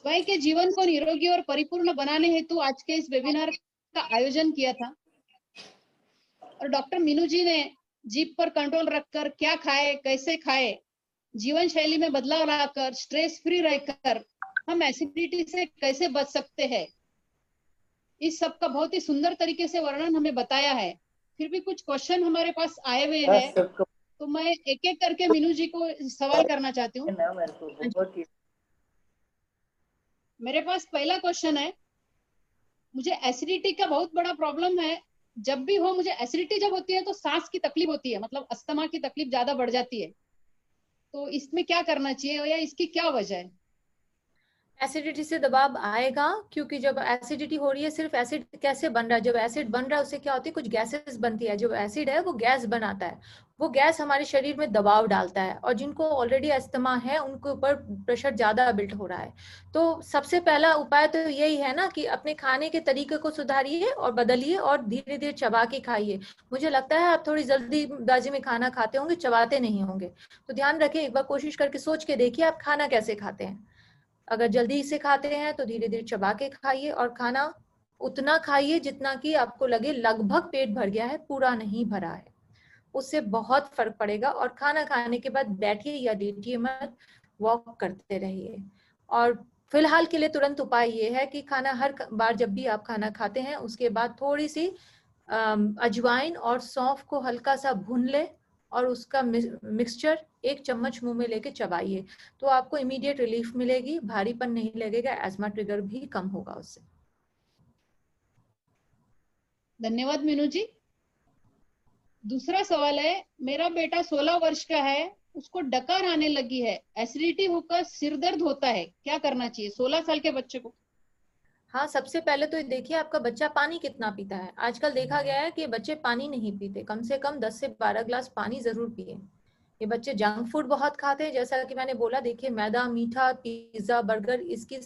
स्वयं के जीवन को निरोगी और परिपूर्ण बनाने हेतु आज के इस वेबिनार का आयोजन किया था और डॉक्टर मीनू जी ने जीभ पर कंट्रोल रखकर क्या खाए, कैसे खाए, जीवन शैली में बदलाव लाकर स्ट्रेस फ्री रहकर हम एसिडिटी से कैसे बच सकते हैं, इस सब का बहुत ही सुंदर तरीके से वर्णन हमें बताया है। फिर भी कुछ क्वेश्चन हमारे पास आए हुए हैं तो मैं एक एक करके मीनू जी को सवाल करना चाहती हूँ। मेरे पास पहला क्वेश्चन है, मुझे एसिडिटी का बहुत बड़ा प्रॉब्लम है। जब भी हो मुझे एसिडिटी जब होती है तो सांस की तकलीफ होती है, मतलब अस्थमा की तकलीफ ज्यादा बढ़ जाती है। तो इसमें क्या करना चाहिए या इसकी क्या वजह है? एसिडिटी से दबाव आएगा क्योंकि जब एसिडिटी हो रही है, सिर्फ एसिड कैसे बन रहा है, जब एसिड बन रहा है उससे क्या होती है, कुछ गैसेस बनती है। जो एसिड है वो गैस बनाता है, वो गैस हमारे शरीर में दबाव डालता है और जिनको ऑलरेडी अस्थमा है उनके ऊपर प्रेशर ज्यादा बिल्ड हो रहा है। तो सबसे पहला उपाय तो यही है ना कि अपने खाने के तरीके को सुधारिए और बदलिए और धीरे धीरे चबा के खाइए। मुझे लगता है आप थोड़ी जल्दीबाजी में खाना खाते होंगे, चबाते नहीं होंगे। तो ध्यान रखिए, एक बार कोशिश करके सोच के देखिए आप खाना कैसे खाते हैं। अगर जल्दी से खाते हैं तो धीरे धीरे चबा के खाइए और खाना उतना खाइए जितना कि आपको लगे लगभग पेट भर गया है, पूरा नहीं भरा है। उससे बहुत फर्क पड़ेगा। और खाना खाने के बाद बैठिए या लेटिए मत, वॉक करते रहिए। और फिलहाल के लिए तुरंत उपाय ये है कि खाना हर बार जब भी आप खाना खाते हैं उसके बाद थोड़ी सी अजवाइन और सौंफ को हल्का सा भून ले और उसका मिक्सचर 1 चम्मच मुंह में लेके चबाइए, तो आपको इमीडिएट रिलीफ मिलेगी, भारीपन नहीं लगेगा, एस्मा ट्रिगर भी कम होगा उससे। धन्यवाद मीनू जी। दूसरा सवाल है, मेरा बेटा 16 वर्ष का है, उसको डकार आने लगी है, एसिडिटी होकर सिर दर्द होता है, क्या करना चाहिए 16 साल के बच्चे को? हाँ, सबसे पहले तो देखिए आपका बच्चा पानी कितना पीता है। आजकल देखा गया है कि बच्चे पानी नहीं पीते, कम से कम 10 से 12 ग्लास पानी जरूर पिए। ये बच्चे जंक फूड बहुत खाते हैं, जैसा कि मैंने बोला, देखिए मैदा, मीठा, पिज्जा, बर्गर, इसकी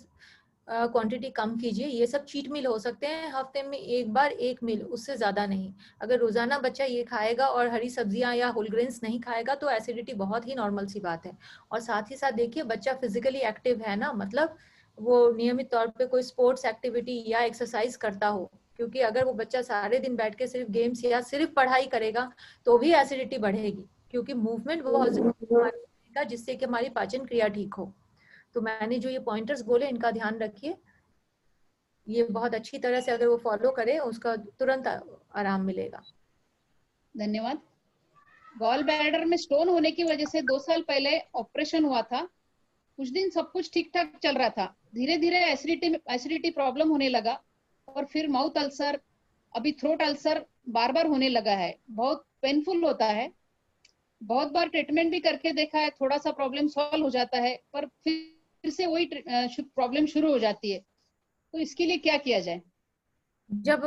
क्वांटिटी कम कीजिए। ये सब चीट मील हो सकते हैं, हफ्ते में एक बार 1 मील, उससे ज्यादा नहीं। अगर रोजाना बच्चा ये खाएगा और हरी सब्जियां या होल ग्रेन्स नहीं खाएगा तो एसिडिटी बहुत ही नॉर्मल सी बात है। और साथ ही साथ देखिए बच्चा फिजिकली एक्टिव है ना, मतलब वो नियमित तौर पे कोई स्पोर्ट्स एक्टिविटी या एक्सरसाइज करता हो, क्योंकि अगर वो बच्चा सारे दिन बैठ के सिर्फ गेम्स या सिर्फ पढ़ाई करेगा तो भी एसिडिटी बढ़ेगी, क्योंकि मूवमेंट बहुत जरूरी है जिससे कि हमारी पाचन क्रिया ठीक हो। तो मैंने जो ये पॉइंटर्स बोले इनका ध्यान रखिए, ये बहुत अच्छी तरह से अगर वो फॉलो करे उसका तुरंत आराम मिलेगा। धन्यवाद। गॉल ब्लैडर में स्टोन होने की वजह से 2 साल पहले ऑपरेशन हुआ था। कुछ दिन सब कुछ ठीक ठाक चल रहा था, धीरे धीरे एसिडिटी प्रॉब्लम होने लगा और फिर माउथ अल्सर, अभी थ्रोट अल्सर बार बार होने लगा है। बहुत पेनफुल होता है, बहुत बार ट्रीटमेंट भी करके देखा है, थोड़ा सा प्रॉब्लम सॉल्व हो जाता है पर फिर से वही प्रॉब्लम शुरू हो जाती है। तो इसके लिए क्या किया जाए? जब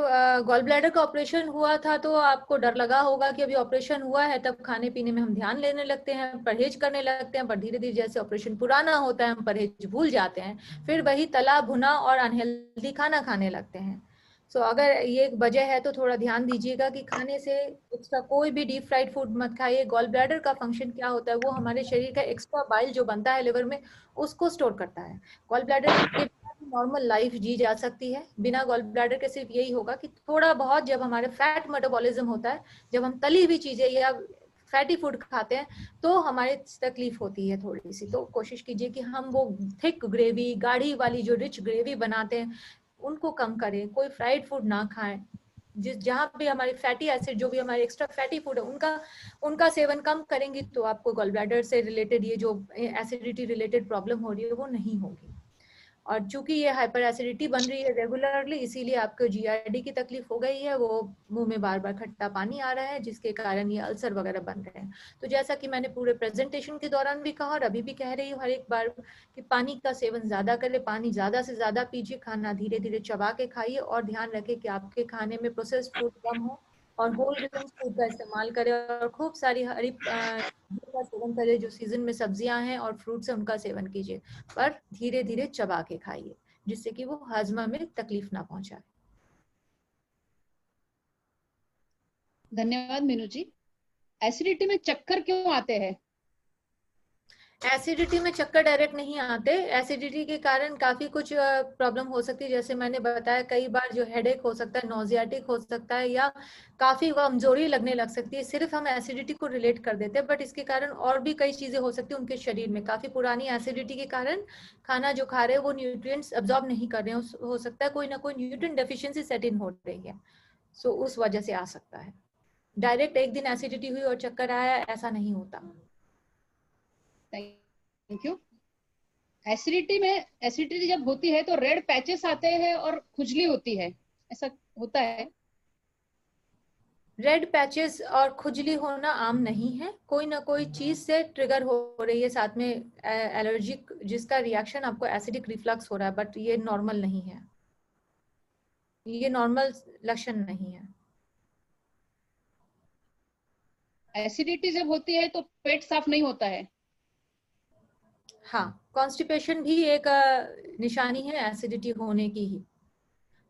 गॉल ब्लैडर का ऑपरेशन हुआ था तो आपको डर लगा होगा कि अभी ऑपरेशन हुआ है, तब खाने पीने में हम ध्यान लेने लगते हैं, परहेज करने लगते हैं, पर धीरे धीरे जैसे ऑपरेशन पुराना होता है हम परहेज भूल जाते हैं, फिर वही तला भुना और अनहेल्दी खाना खाने लगते हैं। सो अगर ये एक वजह है तो थोड़ा ध्यान दीजिएगा कि खाने से एक्स्ट्रा कोई भी डीप फ्राइड फूड मत खाइए। गॉल ब्लैडर का फंक्शन क्या होता है, वो हमारे शरीर का एक्स्ट्रा बाइल जो बनता है लिवर में उसको स्टोर करता है। गॉल ब्लैडर के नॉर्मल लाइफ जी जा सकती है, बिना गॉल ब्लैडर के सिर्फ यही होगा कि थोड़ा बहुत जब हमारे फैट मेटाबॉलिज्म होता है, जब हम तली हुई चीजें या फैटी फूड खाते हैं तो हमारे तकलीफ होती है थोड़ी सी। तो कोशिश कीजिए कि हम वो थिक ग्रेवी, गाढ़ी वाली जो रिच ग्रेवी बनाते हैं उनको कम करें, कोई फ्राइड फूड ना खाएं। जिस जहाँ भी हमारे फैटी एसिड, जो भी हमारे एक्स्ट्रा फैटी फूड है, उनका सेवन कम करेंगे तो आपको गॉल ब्लैडर से रिलेटेड ये जो एसिडिटी रिलेटेड प्रॉब्लम हो रही है वो नहीं होगी। और चूंकि ये हाइपर एसिडिटी बन रही है रेगुलरली, इसीलिए आपको जीआरडी की तकलीफ हो गई है, वो मुंह में बार बार खट्टा पानी आ रहा है जिसके कारण ये अल्सर वगैरह बन रहे हैं। तो जैसा कि मैंने पूरे प्रेजेंटेशन के दौरान भी कहा और अभी भी कह रही हूँ हर एक बार कि पानी का सेवन ज्यादा करें, पानी ज्यादा से ज्यादा पीजिए, खाना धीरे धीरे चबा के खाइए और ध्यान रखें कि आपके खाने में प्रोसेस्ड फूड कम हो और होल ग्रेन फूड का इस्तेमाल करें और खूब सारी हरी का सेवन करें, जो सीजन में सब्जियां हैं और फ्रूट्स हैं उनका सेवन कीजिए, पर धीरे धीरे चबा के खाइए जिससे कि वो हाजमा में तकलीफ ना पहुंचाए। धन्यवाद मीनू जी। एसिडिटी में चक्कर क्यों आते हैं? एसिडिटी में चक्कर डायरेक्ट नहीं आते। एसिडिटी के कारण काफी कुछ प्रॉब्लम हो सकती है, जैसे मैंने बताया कई बार जो हेडेक हो सकता है, नोजियाटिक हो सकता है या काफी कमजोरी लगने लग सकती है। सिर्फ हम एसिडिटी को रिलेट कर देते हैं, बट इसके कारण और भी कई चीजें हो सकती है उनके शरीर में। काफी पुरानी एसिडिटी के कारण खाना जो खा रहे हैं वो न्यूट्रिएंट्स अब्सॉर्ब नहीं कर रहे हैं, हो सकता है कोई ना कोई न्यूट्रिएंट डेफिशिएंसी सेट इन हो रही है, सो उस वजह से आ सकता है। डायरेक्ट एक दिन एसिडिटी हुई और चक्कर आया, ऐसा नहीं होता। Thank you. एसिडिटी जब होती है तो रेड पैचेस आते हैं और खुजली होती है, ऐसा होता है? रेड पैचेस और खुजली होना आम नहीं है, कोई ना कोई चीज से ट्रिगर हो रही है, साथ में एलर्जिक जिसका रिएक्शन आपको एसिडिक रिफ्लक्स हो रहा है, बट ये नॉर्मल नहीं है, ये नॉर्मल लक्षण नहीं है। एसिडिटी जब होती है तो पेट साफ नहीं होता है? हाँ, कॉन्स्टिपेशन भी एक निशानी है एसिडिटी होने की ही।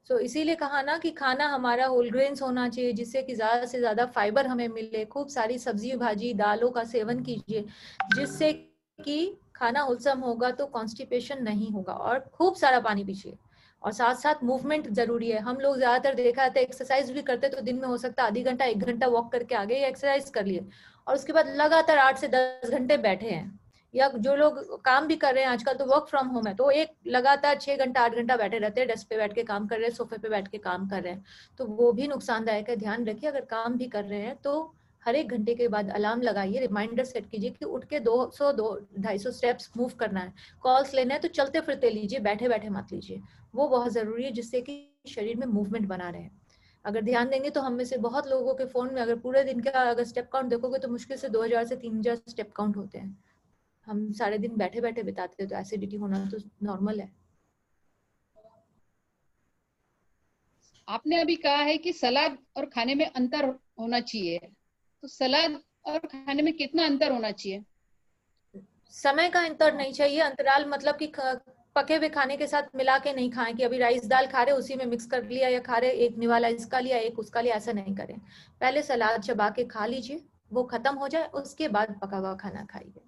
सो इसीलिए कहा ना कि खाना हमारा होल ग्रेन्स होना चाहिए, जिससे कि ज्यादा से ज्यादा फाइबर हमें मिले। खूब सारी सब्जी भाजी दालों का सेवन कीजिए, जिससे कि खाना होलसम होगा तो कॉन्स्टिपेशन नहीं होगा। और खूब सारा पानी पीजिए और साथ साथ मूवमेंट जरूरी है। हम लोग ज्यादातर देखा जाता है एक्सरसाइज भी करते तो दिन में हो सकता है आधी घंटा 1 घंटा वॉक करके आ गए या एक्सरसाइज कर लिए और उसके बाद लगातार 8 से 10 घंटे बैठे हैं, या जो लोग काम भी कर रहे हैं आजकल तो वर्क फ्रॉम होम है, तो एक लगातार 6 घंटा 8 घंटा बैठे रहते हैं, डेस्क पे बैठ के काम कर रहे हैं, सोफे पे बैठ के काम कर रहे हैं, तो वो भी नुकसानदायक है। ध्यान रखिए अगर काम भी कर रहे हैं तो हर 1 घंटे के बाद अलार्म लगाइए, रिमाइंडर सेट कीजिए कि उठ के 200-250 स्टेप्स मूव करना है। कॉल्स लेना है तो चलते फिरते लीजिए, बैठे बैठे मत लीजिए, वो बहुत जरूरी है जिससे कि शरीर में मूवमेंट बना रहे। अगर ध्यान देंगे तो हम में से बहुत लोगों के फोन में अगर पूरे दिन का अगर स्टेप काउंट देखोगे तो मुश्किल से 2000 से 3000 स्टेप काउंट होते हैं। हम सारे दिन बैठे बैठे बिताते हैं तो एसिडिटी होना तो नॉर्मल है। आपने अभी कहा है कि सलाद और खाने में अंतर होना चाहिए, तो सलाद और खाने में कितना अंतर होना चाहिए? समय का अंतर नहीं चाहिए, अंतराल मतलब कि पके हुए खाने के साथ मिला के नहीं खाएं कि अभी राइस दाल खा रहे उसी में मिक्स कर लिया या खा रहे एक निवाला इसका लिया एक उसका लिया, ऐसा नहीं करें। पहले सलाद चबा के खा लीजिए, वो खत्म हो जाए उसके बाद पका हुआ खाना खाइए।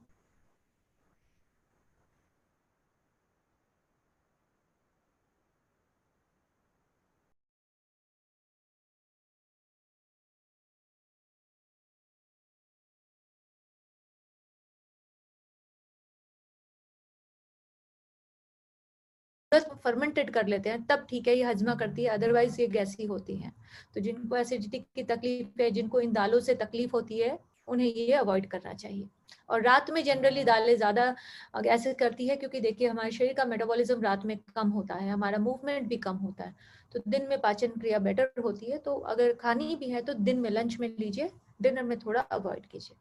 फर्मेंटेड कर लेते हैं तब ठीक है, ये हजमा करती है, अदरवाइज ये गैसी होती है। तो जिनको एसिडिटी की तकलीफ है, जिनको इन दालों से तकलीफ होती है, उन्हें ये अवॉइड करना चाहिए। और रात में जनरली दालें ज्यादा ऐसे करती है क्योंकि देखिए हमारे शरीर का मेटाबॉलिज्म रात में कम होता है, हमारा मूवमेंट भी कम होता है, तो दिन में पाचन क्रिया बेटर होती है। तो अगर खानी भी है तो दिन में लंच में लीजिए, डिनर में थोड़ा अवॉइड कीजिए।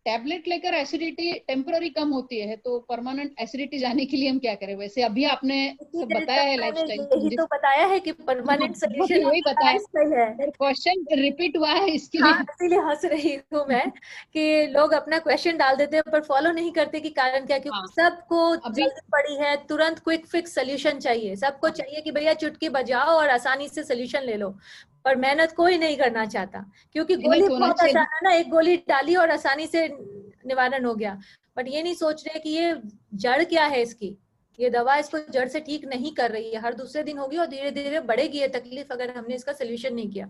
टैबलेट लेकर एसिडिटी टेम्पररी कम होती है, तो परमानेंट एसिडिटी जाने के लिए हम क्या करें? वैसे अभी आपने सब बताया है लाइफस्टाइल, यही तो बताया है कि परमानेंट सोल्यूशन वही बताया, है। पर क्वेश्चन रिपीट हुआ है इसके हाँ, लिए। इसीलिए हंस रही हूँ मैं कि लोग अपना क्वेश्चन डाल देते हैं पर फॉलो नहीं करते कि कारण क्या, क्योंकि हाँ, सबको अभी जल्दी पड़ी है, तुरंत क्विक फिक्स सोल्यूशन चाहिए, सबको चाहिए कि भैया चुटकी बजाओ और आसानी से सोल्यूशन ले लो, पर मेहनत कोई नहीं करना चाहता, क्योंकि गोली मेहनत होना बहुत चाहिए। आसान है ना, एक गोली डाली और आसानी से निवारण हो गया, बट ये नहीं सोच रहे कि ये जड़ क्या है इसकी, ये दवा इसको जड़ से ठीक नहीं कर रही है, हर दूसरे दिन होगी और धीरे धीरे बढ़ेगी ये तकलीफ अगर हमने इसका सोल्यूशन नहीं किया।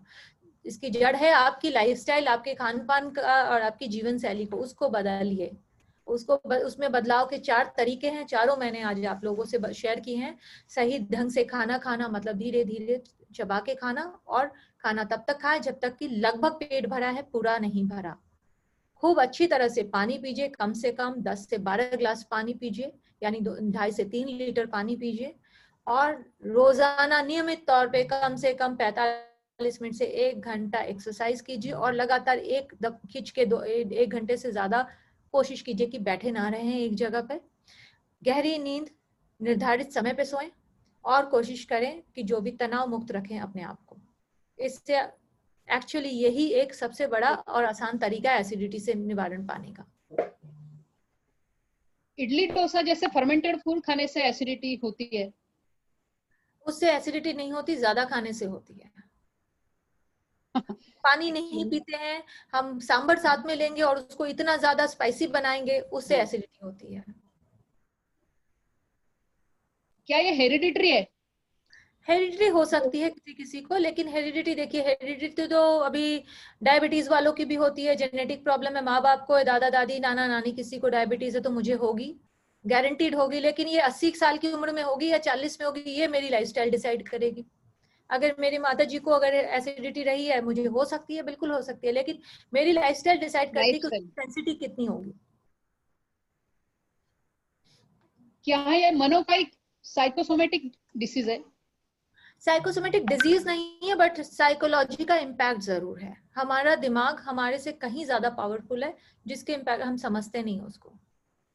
इसकी जड़ है आपकी लाइफस्टाइल, आपके खान पान का और आपकी जीवन शैली को, उसको बदलिए, उसमें बदलाव के 4 तरीके हैं, चारों मैंने आज आप लोगों से शेयर की हैं। सही ढंग से खाना खाना, मतलब धीरे धीरे चबा के खाना, और खाना तब तक खाएं जब तक कि लगभग पेट भरा है, पूरा नहीं भरा। खूब अच्छी तरह से पानी पीजिए, कम से कम 10 से 12 ग्लास पानी पीजिए, यानी 2.5 से 3 लीटर पानी पीजिए, और रोजाना नियमित तौर पे कम से कम 45 मिनट से 1 घंटा एक्सरसाइज कीजिए, और लगातार खींच के 1 घंटे से ज्यादा कोशिश कीजिए कि बैठे ना रहें एक जगह पर। गहरी नींद, निर्धारित समय पे सोएं, और कोशिश करें कि जो भी तनाव मुक्त रखें अपने आप को। इससे एक्चुअली यही एक सबसे बड़ा और आसान तरीका है एसिडिटी से निवारण पाने का। इडली डोसा जैसे फर्मेंटेड फूड खाने से एसिडिटी होती है? उससे एसिडिटी नहीं होती, ज्यादा खाने से होती है। पानी नहीं पीते हैं हम, सांभर साथ में लेंगे और उसको इतना ज्यादा स्पाइसी बनाएंगे, उससे एसिडिटी होती है। क्या ये हेरिडिटरी है? हेरिडिटी हो सकती है किसी किसी को, लेकिन हेरिडिटी देखिए, हेरिडिटी तो अभी डायबिटीज वालों की भी होती है, जेनेटिक प्रॉब्लम है, माँ बाप को, दादा दादी नाना नानी किसी को डायबिटीज है तो मुझे होगी, गारंटीड होगी, लेकिन ये 80 साल की उम्र में होगी या 40 में होगी, ये मेरी लाइफस्टाइल डिसाइड करेगी। अगर मेरी माता जी को अगर एसिडिटी रही है, मुझे हो सकती है, बिल्कुल हो सकती है, लेकिन मेरी लाइफस्टाइल डिसाइड करती है कि लाइफस्टाइल। सेंसिटिव कितनी होगी। क्या ये मनोकायिक साइकोसोमेटिक डिसीज है? साइकोसोमेटिक डिजीज नहीं है, बट साइकोलॉजी का इम्पैक्ट जरूर है। हमारा दिमाग हमारे से कहीं ज्यादा पावरफुल है, जिसके इम्पैक्ट हम समझते नहीं उसको।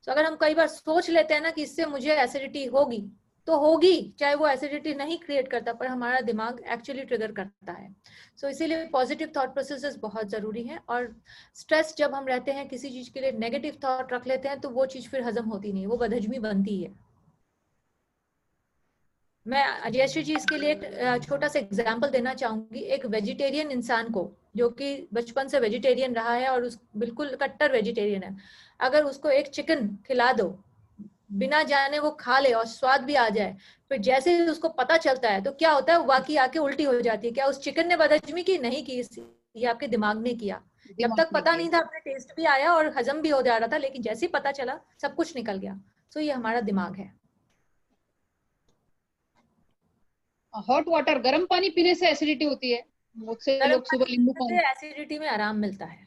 तो अगर हम कई बार सोच लेते हैं ना कि इससे मुझे एसिडिटी होगी, तो होगी, चाहे वो एसिडिटी नहीं क्रिएट करता, पर हमारा दिमाग एक्चुअली ट्रिगर करता है। सो इसीलिए पॉजिटिव थॉट प्रोसेसेस बहुत जरूरी हैं, और स्ट्रेस जब हम रहते हैं किसी चीज के लिए, नेगेटिव थॉट रख लेते हैं, तो वो चीज फिर हजम होती नहीं, वो बदहजमी बनती है। मैं अजयश्री जी इसके लिए एक छोटा सा एग्जाम्पल देना चाहूंगी। एक वेजिटेरियन इंसान को, जो कि बचपन से वेजिटेरियन रहा है और उस बिल्कुल कट्टर वेजिटेरियन है, अगर उसको एक चिकन खिला दो, बिना जाने वो खा ले और स्वाद भी आ जाए, फिर जैसे ही उसको पता चलता है तो क्या होता है, वाकई आके उल्टी हो जाती है। क्या उस चिकन ने बदहजमी की? नहीं की, ये आपके दिमाग ने किया। जब तक पता नहीं था, अपने टेस्ट भी आया और हजम भी हो जा रहा था, लेकिन जैसे ही पता चला सब कुछ निकल गया। सो ये हमारा दिमाग है। हॉट वाटर, गर्म पानी पीने से एसिडिटी होती है? मुझसे लोग सुबह नींबू पानी। एसिडिटी में आराम मिलता है।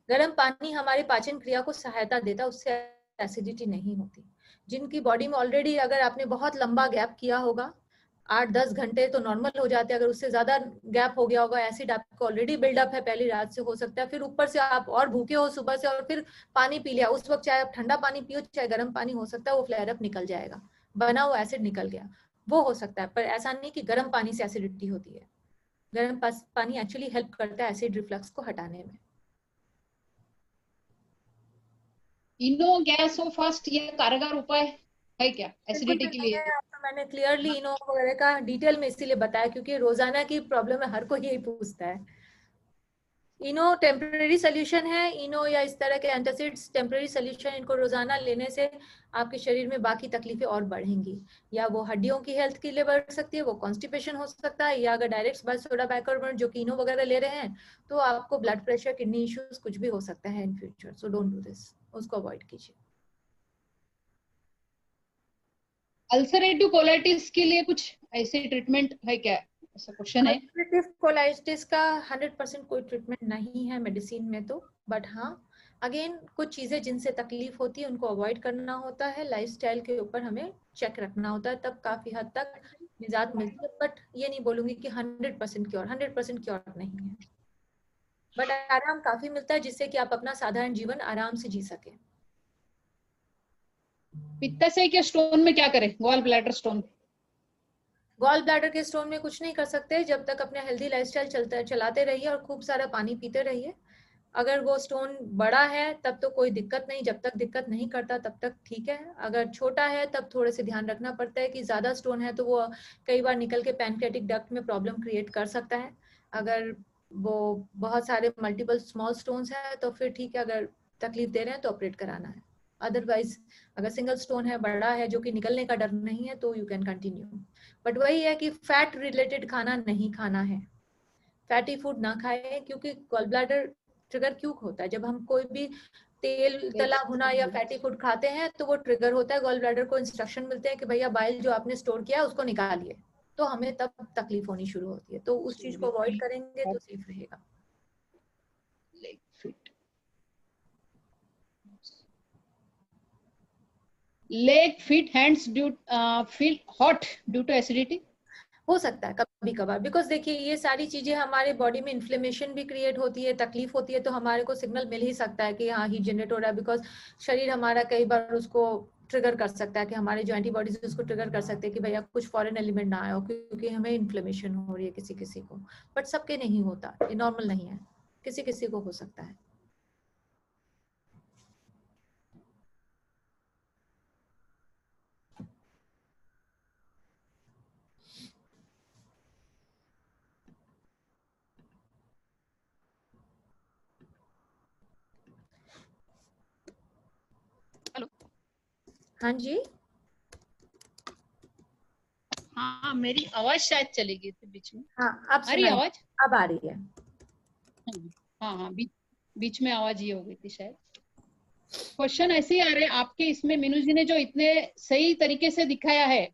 गर्म पानी हमारी पाचन क्रिया को सहायता देता, उससे एसिडिटी नहीं होती। जिनकी बॉडी में ऑलरेडी, अगर आपने बहुत लंबा गैप किया होगा, 8-10 घंटे तो नॉर्मल हो जाते हैं, अगर उससे ज्यादा गैप हो गया होगा, एसिड आपको ऑलरेडी बिल्डअप है पहली रात से, हो सकता है फिर ऊपर से आप और भूखे हो सुबह से और फिर पानी पी लिया, उस वक्त चाहे आप ठंडा पानी पियो चाहे गर्म पानी, हो सकता है वो फ्लेयर अप निकल जाएगा, बना हुआ एसिड निकल गया, वो हो सकता है। पर ऐसा नहीं कि गर्म पानी से एसिडिटी होती है। गर्म पानी एक्चुअली हेल्प करता है एसिड रिफ्लक्स को हटाने में। इनो गैसो फास्ट ये कारगर उपाय है क्या एसिडिटी के लिए? तो मैंने क्लियरली इनो वगैरह का डिटेल में इसीलिए बताया क्योंकि रोजाना की प्रॉब्लम है, हर कोई यही पूछता है। इनो टेम्परेरी सोल्यूशन है, इनो या इस तरह के एंटासिड्स टेम्परेरी सोल्यूशन, इनको रोजाना लेने से आपके शरीर में बाकी तकलीफें और बढ़ेंगी, या वो हड्डियों की हेल्थ के लिए बढ़ सकती है, वो कॉन्स्टिपेशन हो सकता है, या अगर डायरेक्ट सोडा बाइकार्बोनेट जो कि इनो वगैरह ले रहे हैं तो आपको ब्लड प्रेशर, किडनी इश्यूज कुछ भी हो सकता है in future. So don't do this, उसको अवॉइड कीजिए। अल्सरेटिव कोलाइटिस के लिए कुछ ऐसे ट्रीटमेंट है क्या? ऐसा क्वेश्चन है। अल्सरेटिव कोलाइटिस का 100% कोई ट्रीटमेंट नहीं है मेडिसिन में तो, बट हाँ अगेन कुछ चीजें जिनसे तकलीफ होती है उनको अवॉइड करना होता है, लाइफस्टाइल के ऊपर हमें चेक रखना होता है, तब काफी हद तक निजात मिलती है। बट ये नहीं बोलूंगी कि 100% क्योर, 100% क्योर नहीं है। बट आराम काफी मिलता है जिससे कि आप अपना साधारण जीवन आराम से जी सके। पित्ताशय के स्टोन में क्या करें? Gall bladder stone. Gall bladder के स्टोन में कुछ नहीं कर सकते जब तक अपने हेल्दी लाइफस्टाइल चलाते रहिए और खूब सारा पानी पीते रहिए। अगर वो स्टोन बड़ा है तब तो कोई दिक्कत नहीं, जब तक दिक्कत नहीं करता तब तक ठीक है। अगर छोटा है तब थोड़े से ध्यान रखना पड़ता है कि ज्यादा स्टोन है तो वो कई बार निकल के पैनक्रियाटिक डक्ट में प्रॉब्लम क्रिएट कर सकता है। अगर वो बहुत सारे मल्टीपल स्मॉल स्टोन्स है तो फिर ठीक है, अगर तकलीफ दे रहे हैं तो ऑपरेट कराना है। अदरवाइज अगर सिंगल स्टोन है, बड़ा है, जो कि निकलने का डर नहीं है, तो यू कैन कंटिन्यू। बट वही है कि फैट रिलेटेड खाना नहीं खाना है, फैटी फूड ना खाए, क्योंकि गॉल ब्लैडर ट्रिगर क्यों होता है? जब हम कोई भी तेल तला भुना या फैटी फूड खाते हैं तो वो ट्रिगर होता है, गॉल ब्लैडर को इंस्ट्रक्शन मिलते हैं कि भैया बाइल जो आपने स्टोर किया है उसको निकालिए, तो हमें तब तकलीफ होनी शुरू होती है। तो उस चीज को अवॉइड करेंगे तो सेफ रहेगा। Leg feet, leg feet hands do feel hot due to acidity. हो सकता है कभी कभार, बिकॉज देखिए ये सारी चीजें हमारे बॉडी में इन्फ्लेमेशन भी क्रिएट होती है, तकलीफ होती है, तो हमारे को सिग्नल मिल ही सकता है कि हाँ हीट जनरेट हो रहा है। बिकॉज शरीर हमारा कई बार उसको ट्रिगर कर सकता है कि हमारे जो एंटीबॉडीज उसको ट्रिगर कर सकते हैं कि भैया कुछ फॉरेन एलिमेंट ना आया हो, क्योंकि हमें इन्फ्लेमेशन हो रही है किसी किसी को। बट सबके नहीं होता, ये नॉर्मल नहीं है, किसी किसी को हो सकता है। हेलो। हाँ जी। हाँ, मेरी आवाज शायद चली गई थी बीच में। हाँ अब आ रही सुनाई, आवाज? अब आ रही है। हाँ हाँ, बीच में आवाज ये हो गई थी शायद। क्वेश्चन ऐसे ही आ रहे हैं आपके इसमें, मीनू जी ने जो इतने सही तरीके से दिखाया है,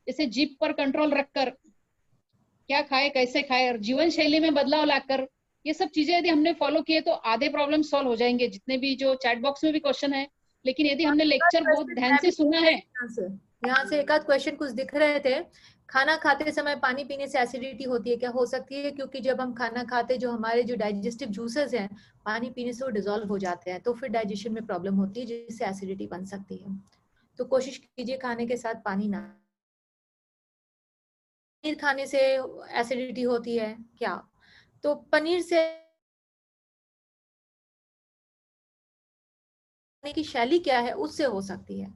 जैसे जीभ पर कंट्रोल रखकर क्या खाए, कैसे खाए, और जीवन शैली में बदलाव लाकर, ये सब चीजें यदि हमने फॉलो किए तो आधे प्रॉब्लम सॉल्व हो जाएंगे, जितने भी जो चैट बॉक्स में भी क्वेश्चन है। लेकिन यदि हमने लेक्चर बहुत ध्यान से सुना है। यहाँ से एक आध क्वेश्चन कुछ दिख रहे थे। खाना खाते समय पानी पीने से एसिडिटी होती है क्या? हो सकती है, क्योंकि जब हम खाना खाते जो हमारे जो डाइजेस्टिव जूसेस हैं पानी पीने से वो डिजोल्व हो जाते हैं, तो फिर डाइजेशन में प्रॉब्लम होती है जिससे एसिडिटी बन सकती है। तो कोशिश कीजिए खाने के साथ पानी ना। पनीर खाने से एसिडिटी होती है क्या? तो पनीर से की शैली क्या है उससे हो सकती है।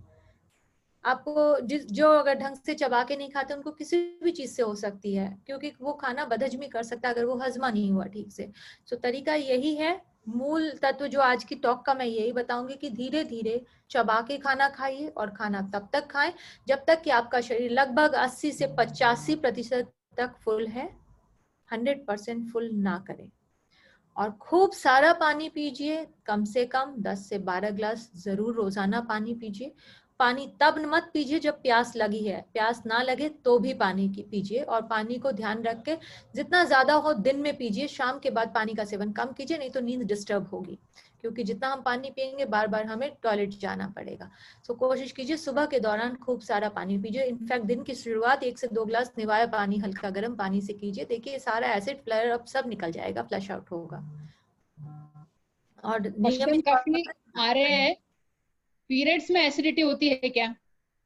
आपको जो अगर ढंग से चबा के नहीं खाते उनको किसी भी चीज से हो सकती है, क्योंकि वो खाना बदहजमी कर सकता है अगर वो हजमा नहीं हुआ ठीक से। तो तरीका यही है, मूल तत्व जो आज की टॉक का मैं यही बताऊंगी कि धीरे धीरे चबा के खाना खाइए, और खाना तब तक खाएं जब तक कि आपका शरीर लगभग 80 से 85% तक फुल है। 100% फुल ना करें। और खूब सारा पानी पीजिए, कम से कम 10 से 12 ग्लास जरूर रोजाना पानी पीजिए। पानी तब मत पीजिए जब प्यास लगी है, प्यास ना लगे तो भी पानी की पीजिए। और पानी को ध्यान रख के जितना ज्यादा हो दिन में पीजिए, शाम के बाद पानी का सेवन कम कीजिए, नहीं तो नींद डिस्टर्ब होगी, क्योंकि जितना हम पानी पियेंगे बार बार हमें टॉयलेट जाना पड़ेगा। तो कोशिश कीजिए सुबह के दौरान खूब सारा पानी पीजिए। इनफैक्ट दिन की शुरुआत 1 से 2 ग्लास निवाया पानी, हल्का गर्म पानी से कीजिए। देखिए सारा एसिड फ्लेयर अप सब निकल जाएगा, फ्लश आउट होगा। और क्वेश्चन नियमित काफी आ रहे हैं, पीरियड्स में एसिडिटी होती है क्या?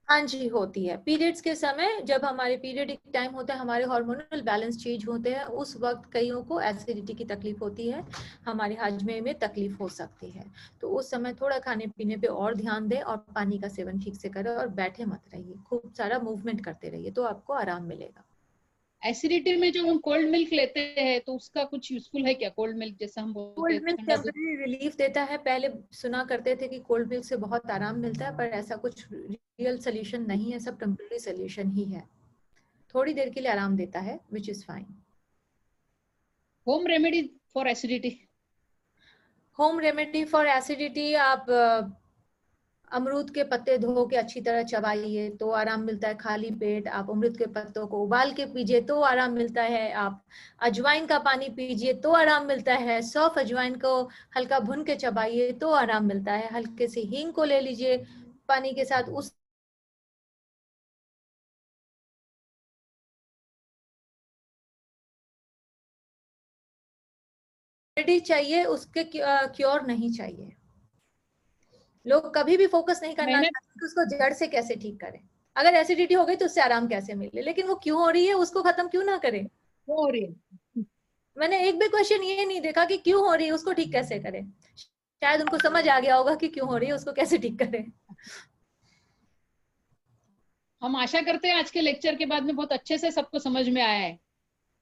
हाँ जी होती है। पीरियड्स के समय जब हमारे पीरियडिक टाइम होता है, हमारे हार्मोनल बैलेंस चेंज होते हैं, उस वक्त कईयों को एसिडिटी की तकलीफ होती है, हमारे हाजमे में तकलीफ हो सकती है। तो उस समय थोड़ा खाने पीने पे और ध्यान दें और पानी का सेवन ठीक से करें और बैठे मत रहिए, खूब सारा मूवमेंट करते रहिए तो आपको आराम मिलेगा। एसिडिटी में जो हम कोल्ड मिल्क लेते हैं तो उसका कुछ यूजफुल है क्या? कोल्ड मिल्क जैसा हम बोलते कोल्ड हैं, मिल्क ठंडा दूध। टेम्पररी रिलीफ देता है। पहले सुना करते थे कि कोल्ड मिल्क से बहुत आराम मिलता है, पर ऐसा कुछ रियल सोल्यूशन नहीं है, सब टेम्पररी सोल्यूशन ही है। थोड़ी देर के लिए आराम देता है, which is fine. Home remedy for acidity. Home remedy for acidity, आप अमरूद के पत्ते धो के अच्छी तरह चबाइए तो आराम मिलता है। खाली पेट आप अमरूद के पत्तों को उबाल के पीजिए तो आराम मिलता है। आप अजवाइन का पानी पीजिए तो आराम मिलता है। सौंफ अजवाइन को हल्का भून के चबाइए तो आराम मिलता है। हल्के से हींग को ले लीजिए पानी के साथ, उस रेमेडी चाहिए, उसके क्योर नहीं चाहिए। लोग कभी भी फोकस नहीं करना मैंने चाहते कि उसको जड़ से कैसे ठीक करें। अगर एसिडिटी हो गई तो उससे आराम कैसे मिले, लेकिन वो क्यों हो रही है उसको खत्म क्यों ना करें। वो हो रही है। मैंने एक भी क्वेश्चन ये नहीं देखा कि क्यों हो रही है उसको ठीक कैसे करें। शायद उनको समझ आ गया होगा कि क्यों हो रही है, उसको कैसे ठीक करें। हम आशा करते हैं आज के लेक्चर के बाद में बहुत अच्छे से सबको समझ में आया है।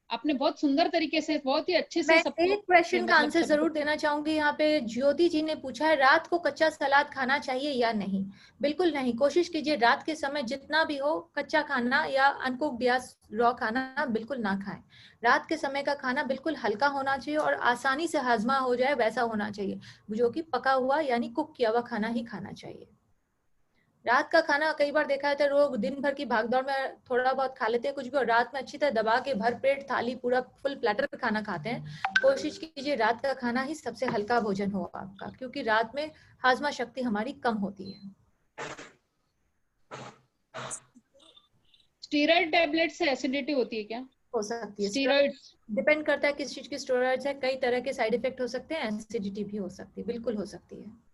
आपने बहुत सुंदर तरीके से, बहुत ही अच्छे से मैं सबको एक क्वेश्चन का मतलब आंसर जरूर देना चाहूंगी। यहाँ पे ज्योति जी ने पूछा है, रात को कच्चा सलाद खाना चाहिए या नहीं। बिल्कुल नहीं। कोशिश कीजिए रात के समय जितना भी हो कच्चा खाना या अनकुक्ड या रॉ खाना बिल्कुल ना खाएं। रात के समय का खाना बिल्कुल हल्का होना चाहिए और आसानी से हाजमा हो जाए वैसा होना चाहिए, जो कि पका हुआ यानी कुक किया हुआ खाना ही खाना चाहिए। रात का खाना कई बार देखा जाता है लोग दिन भर की भागदौड़ में थोड़ा बहुत खा लेते हैं कुछ भी, और रात में अच्छी तरह दबा के भर पेट थाली पूरा फुल प्लेटर खाना खाते हैं। कोशिश कीजिए रात का खाना ही सबसे हल्का भोजन हो आपका, क्योंकि रात में हाजमा शक्ति हमारी कम होती है। स्टीरॉइड टैबलेट से एसिडिटी होती है क्या? हो सकती है। स्टीरॉइड्स डिपेंड करता है किस चीज की स्टेरॉइड्स है। कई तरह के साइड इफेक्ट हो सकते हैं, एसिडिटी भी हो सकती है, बिल्कुल हो सकती है।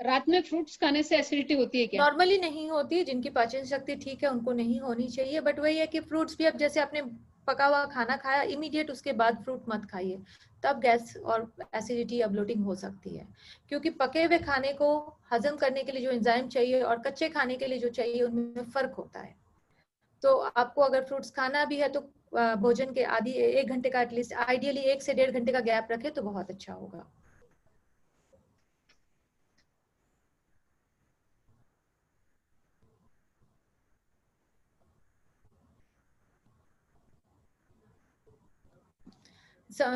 रात में फ्रूट्स खाने से एसिडिटी होती है क्या? नॉर्मली नहीं होती, जिनकी पाचन शक्ति ठीक है उनको नहीं होनी चाहिए, बट वही है कि फ्रूट्स भी, अब जैसे आपने पका हुआ खाना खाया इमीडिएट उसके बाद फ्रूट मत खाइए, तब गैस और एसिडिटी या ब्लोटिंग हो सकती है। क्योंकि पके हुए खाने को हजम करने के लिए जो एंजाइम चाहिए और कच्चे खाने के लिए जो चाहिए उनमें फर्क होता है। तो आपको अगर फ्रूट्स खाना भी है तो भोजन के आधी 1 घंटे का एटलीस्ट, आइडियली 1 से 1.5 घंटे का गैप रखे तो बहुत अच्छा होगा।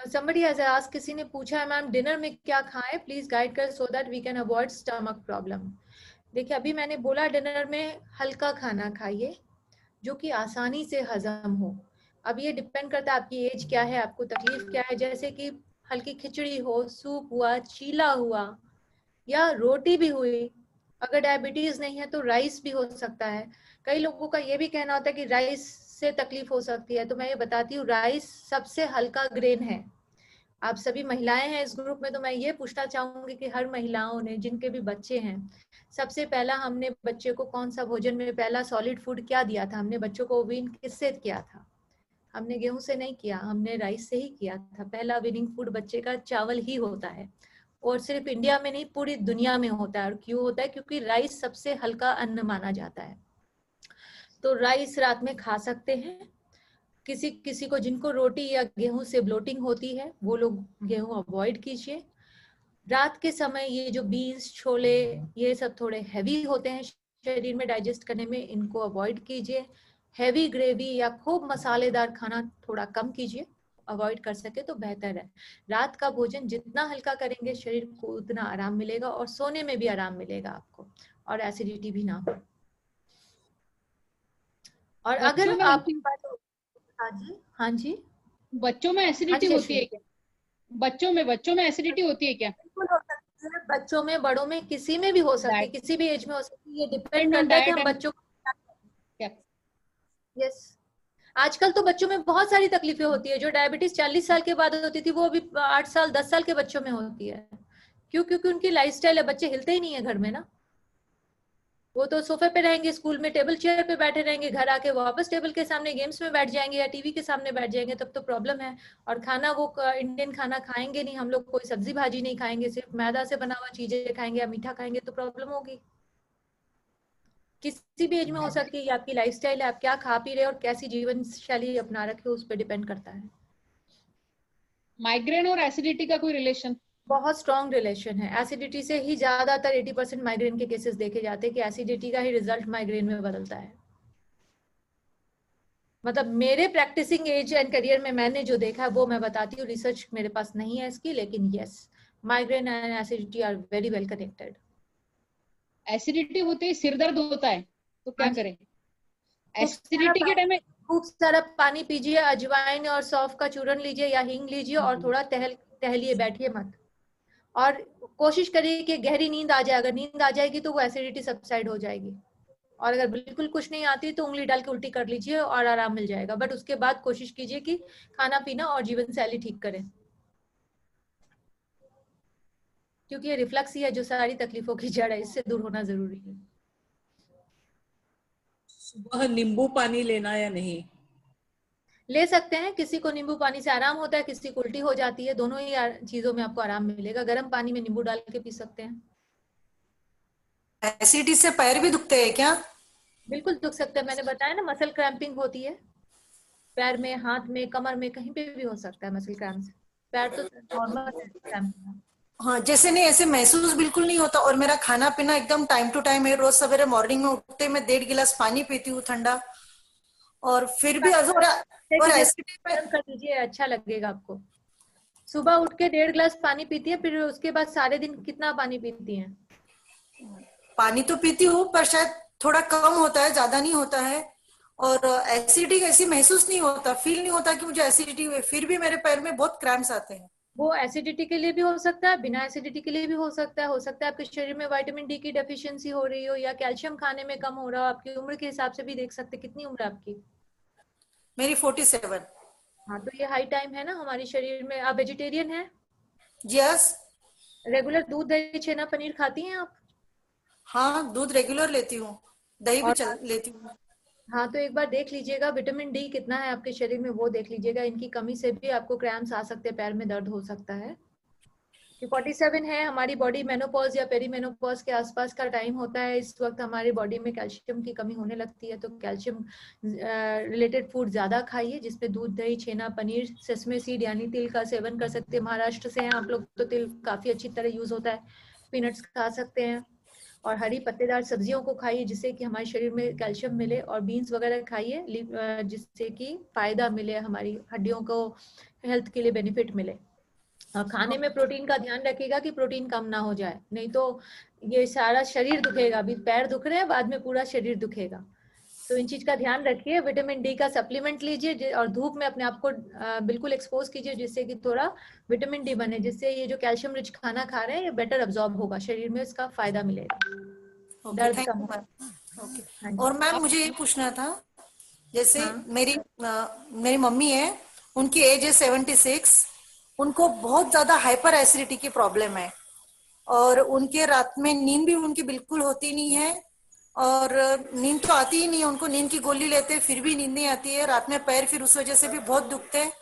somebody has asked, किसी ने पूछा है मैम डिनर में क्या खाएं, प्लीज गाइड कर so that we can avoid stomach problem. देखिए अभी मैंने बोला डिनर में हल्का खाना खाइए जो कि आसानी से हजम हो। अब ये डिपेंड करता है आपकी एज क्या है, आपको तकलीफ क्या है। जैसे कि हल्की खिचड़ी हो, सूप हुआ, चीला हुआ या रोटी भी हुई। अगर डायबिटीज नहीं है तो राइस भी हो सकता है। कई लोगों का ये भी कहना होता है कि राइस से तकलीफ हो सकती है, तो मैं ये बताती हूँ राइस सबसे हल्का ग्रेन है। आप सभी महिलाएं हैं इस ग्रुप में, तो मैं ये पूछना चाहूंगी कि हर महिलाओं ने जिनके भी बच्चे हैं, सबसे पहला हमने बच्चे को कौन सा भोजन में पहला सॉलिड फूड क्या दिया था? हमने बच्चों को वीन किससे किया था? हमने गेहूं से नहीं किया, हमने राइस से ही किया था। पहला विनिंग फूड बच्चे का चावल ही होता है, और सिर्फ इंडिया में नहीं पूरी दुनिया में होता है। और क्यों होता है? क्योंकि राइस सबसे हल्का अन्न माना जाता है। तो राइस रात में खा सकते हैं। किसी किसी को जिनको रोटी या गेहूं से ब्लोटिंग होती है वो लोग गेहूं अवॉइड कीजिए। रात के समय ये जो बीन्स, छोले, ये सब थोड़े हैवी होते हैं शरीर में डाइजेस्ट करने में, इनको अवॉइड कीजिए। हैवी ग्रेवी या खूब मसालेदार खाना थोड़ा कम कीजिए, अवॉइड कर सके तो बेहतर है। रात का भोजन जितना हल्का करेंगे शरीर को उतना आराम मिलेगा, और सोने में भी आराम मिलेगा आपको, और एसिडिटी भी ना हो। और अगर आप हाँ जी, हाँ जी, बच्चों में एसिडिटी होती है क्या? बच्चों में एसिडिटी होती है क्या? बिल्कुल हो सकती है। बच्चों में, बड़ों में, किसी में भी हो सकती है, किसी भी एज में हो सकती है। ये डिपेंड करता है कि हम बच्चों को। यस, आजकल तो बच्चों में बहुत सारी तकलीफें होती है। जो डायबिटीज 40 साल के बाद होती थी वो अभी 8 साल 10 साल के बच्चों में होती है। क्यों? क्योंकि उनकी लाइफस्टाइल है, बच्चे हिलते ही नहीं है घर में ना। वो तो सोफे पे रहेंगे, स्कूल में टेबल चेयर पे बैठे रहेंगे, घर आके वापस टेबल के सामने गेम्स में बैठ जाएंगे या टीवी के सामने बैठ जाएंगे, तब तो प्रॉब्लम है। और खाना वो इंडियन खाना खाएंगे नहीं, हम लोग कोई सब्जी भाजी नहीं खाएंगे, सिर्फ मैदा से बना हुआ चीजें खाएंगे या मीठा खाएंगे, तो प्रॉब्लम होगी। किसी भी एज में हो सकती है। ये आपकी लाइफस्टाइल है, आप क्या खा पी रहे हो और कैसी जीवन शैली अपना रखे हो, उस पर डिपेंड करता है। माइग्रेन और एसिडिटी का कोई रिलेशन? बहुत स्ट्रॉन्ग रिलेशन है। एसिडिटी से ही ज्यादातर 80% माइग्रेन के केसेस देखे जाते हैं कि एसिडिटी का ही रिजल्ट माइग्रेन में बदलता है। मतलब मेरे प्रैक्टिसिंग एज एंड करियर में मैंने जो देखा है वो मैं बताती हूँ। रिसर्च मेरे पास नहीं है इसकी, लेकिन yes, migraine and acidity are very well connected. Acidity होते ही सिर दर्द होता है तो क्या करें? एसिडिटी के टाइम में खूब सारा पानी पीजिए, अजवाइन और सौंफ का चूर्ण लीजिए या हींग लीजिए, और थोड़ा टहलिए, बैठिए मत। और कोशिश करिए कि गहरी नींद आ जाए। अगर नींद आ जाएगी तो वो एसिडिटी सबसाइड हो जाएगी। और अगर बिल्कुल कुछ नहीं आती तो उंगली डाल के उल्टी कर लीजिए और आराम मिल जाएगा, बट उसके बाद कोशिश कीजिए कि खाना पीना और जीवन शैली ठीक करें, क्योंकि ये रिफ्लक्स ही है जो सारी तकलीफों की जड़ है, इससे दूर होना जरूरी है। सुबह नींबू पानी लेना या नहीं? ले सकते हैं, किसी को नींबू पानी से आराम होता है, किसी को उल्टी हो जाती है, दोनों ही चीजों में आपको आराम मिलेगा। गर्म पानी में नींबू डाल के पी सकते हैं। एसिडिटी से पैर भी दुखते हैं क्या? बिल्कुल दुख सकता है, मैंने बताया ना, मसल क्रैम्पिंग होती है पैर में, हाथ में, कमर में, कहीं पे भी हो सकता है मसल क्रैम्प से। पैर तो नॉर्मल है क्रैम्प। हाँ, जैसे नहीं ऐसे महसूस बिल्कुल नहीं होता, और मेरा खाना पीना एकदम टाइम टू टाइम है। रोज सवेरे मॉर्निंग में उठते मैं 1.5 गिलास पानी पीती हूँ ठंडा, और फिर भी और एसिडिटी में गर्म कर दीजिए, अच्छा लगेगा आपको। सुबह उठ के 1.5 गिलास पानी पीती है, फिर उसके बाद सारे दिन कितना पानी पीती हैं? पानी तो पीती हूँ, पर शायद थोड़ा कम होता है, ज्यादा नहीं होता है। और एसिडिटी ऐसी महसूस नहीं होता, फील नहीं होता कि मुझे एसिडिटी हुई, फिर भी मेरे पैर में बहुत क्रैम्प्स आते हैं। वो एसिडिटी के लिए भी हो सकता है, बिना एसिडिटी के लिए भी हो सकता है। हो सकता है आपके शरीर में विटामिन डी की डेफिशिएंसी हो रही हो, या कैल्शियम खाने में कम हो रहा हो। आपकी उम्र के हिसाब से भी देख सकते, कितनी उम्र है आपकी? मेरी 47। हाँ, तो ये हाई टाइम है ना हमारे शरीर में। आप वेजिटेरियन हैं? यस। रेगुलर दूध, दही, छेना, पनीर खाती हैं आप? हाँ, दूध रेगुलर लेती हूँ, दही भी और लेती हूँ। हाँ, तो एक बार देख लीजिएगा विटामिन डी कितना है आपके शरीर में, वो देख लीजिएगा। इनकी कमी से भी आपको क्रैम्प्स आ सकते हैं, पैर में दर्द हो सकता है। कि 47 है, हमारी बॉडी मेनोपॉज या पेरीमेनोपॉज के आसपास का टाइम होता है। इस वक्त हमारी बॉडी में कैल्शियम की कमी होने लगती है, तो कैल्शियम रिलेटेड फूड ज्यादा खाइए, जिसमें दूध, दही, छेना, पनीर, सेसमे सीड यानी तिल का सेवन कर सकते हैं। महाराष्ट्र से हैं आप लोग तो तिल काफी अच्छी तरह यूज होता है। पीनट्स खा सकते हैं, और हरी पत्तेदार सब्जियों को खाइए जिससे कि हमारे शरीर में कैल्शियम मिले, और बीन्स वगैरह खाइए जिससे कि फायदा मिले, हमारी हड्डियों को हेल्थ के लिए बेनिफिट मिले। और खाने में प्रोटीन का ध्यान रखिएगा कि प्रोटीन कम ना हो जाए, नहीं तो ये सारा शरीर दुखेगा। अभी पैर दुख रहे हैं, बाद में पूरा शरीर दुखेगा। तो इन चीज का ध्यान रखिए। विटामिन डी का सप्लीमेंट लीजिए, और धूप में अपने आप को बिल्कुल एक्सपोज कीजिए, जिससे कि थोड़ा विटामिन डी बने, जिससे ये जो कैल्शियम रिच खाना खा रहे हैं ये बेटर अब्सॉर्ब होगा, शरीर में इसका फायदा मिलेगा, दर्द कम होगा। हाँ जी। और मैम मुझे ये पूछना था, जैसे हाँ। मेरी मम्मी है, उनकी एज है 76, उनको बहुत ज्यादा हाइपर एसिडिटी की प्रॉब्लम है, और उनके रात में नींद भी उनकी बिल्कुल होती नहीं है, और नींद तो आती ही नहीं है उनको। नींद की गोली लेते फिर भी नींद नहीं आती है, रात में पैर फिर उस वजह से भी बहुत दुखते हैं,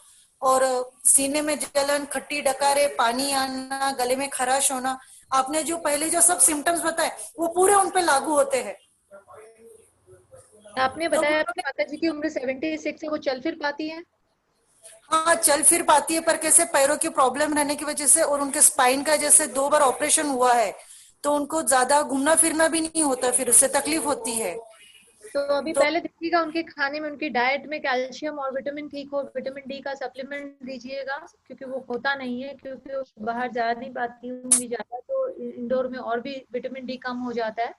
और सीने में जलन, खट्टी डकारे, पानी आना, गले में खराश होना। आपने जो पहले जो सब सिम्टम्स बताए वो पूरे उन पे लागू होते हैं। आपने तो बताया आपकी माता जी की उम्र 76 है, वो चल फिर पाती है? हाँ, चल फिर पाती है, पर कैसे पैरों की प्रॉब्लम रहने की वजह से, और उनके स्पाइन का जैसे 2 बार ऑपरेशन हुआ है, तो उनको ज्यादा घूमना फिरना भी नहीं होता, फिर उससे तकलीफ होती है। तो अभी तो पहले देखिएगा उनके खाने में, उनकी डाइट में कैल्शियम और विटामिन ठीक हो। विटामिन डी का सप्लीमेंट दीजिएगा, क्योंकि वो होता नहीं है, क्योंकि वो बाहर जा नहीं पाती होंगी ज्यादा, तो इंडोर में और भी विटामिन डी कम हो जाता है।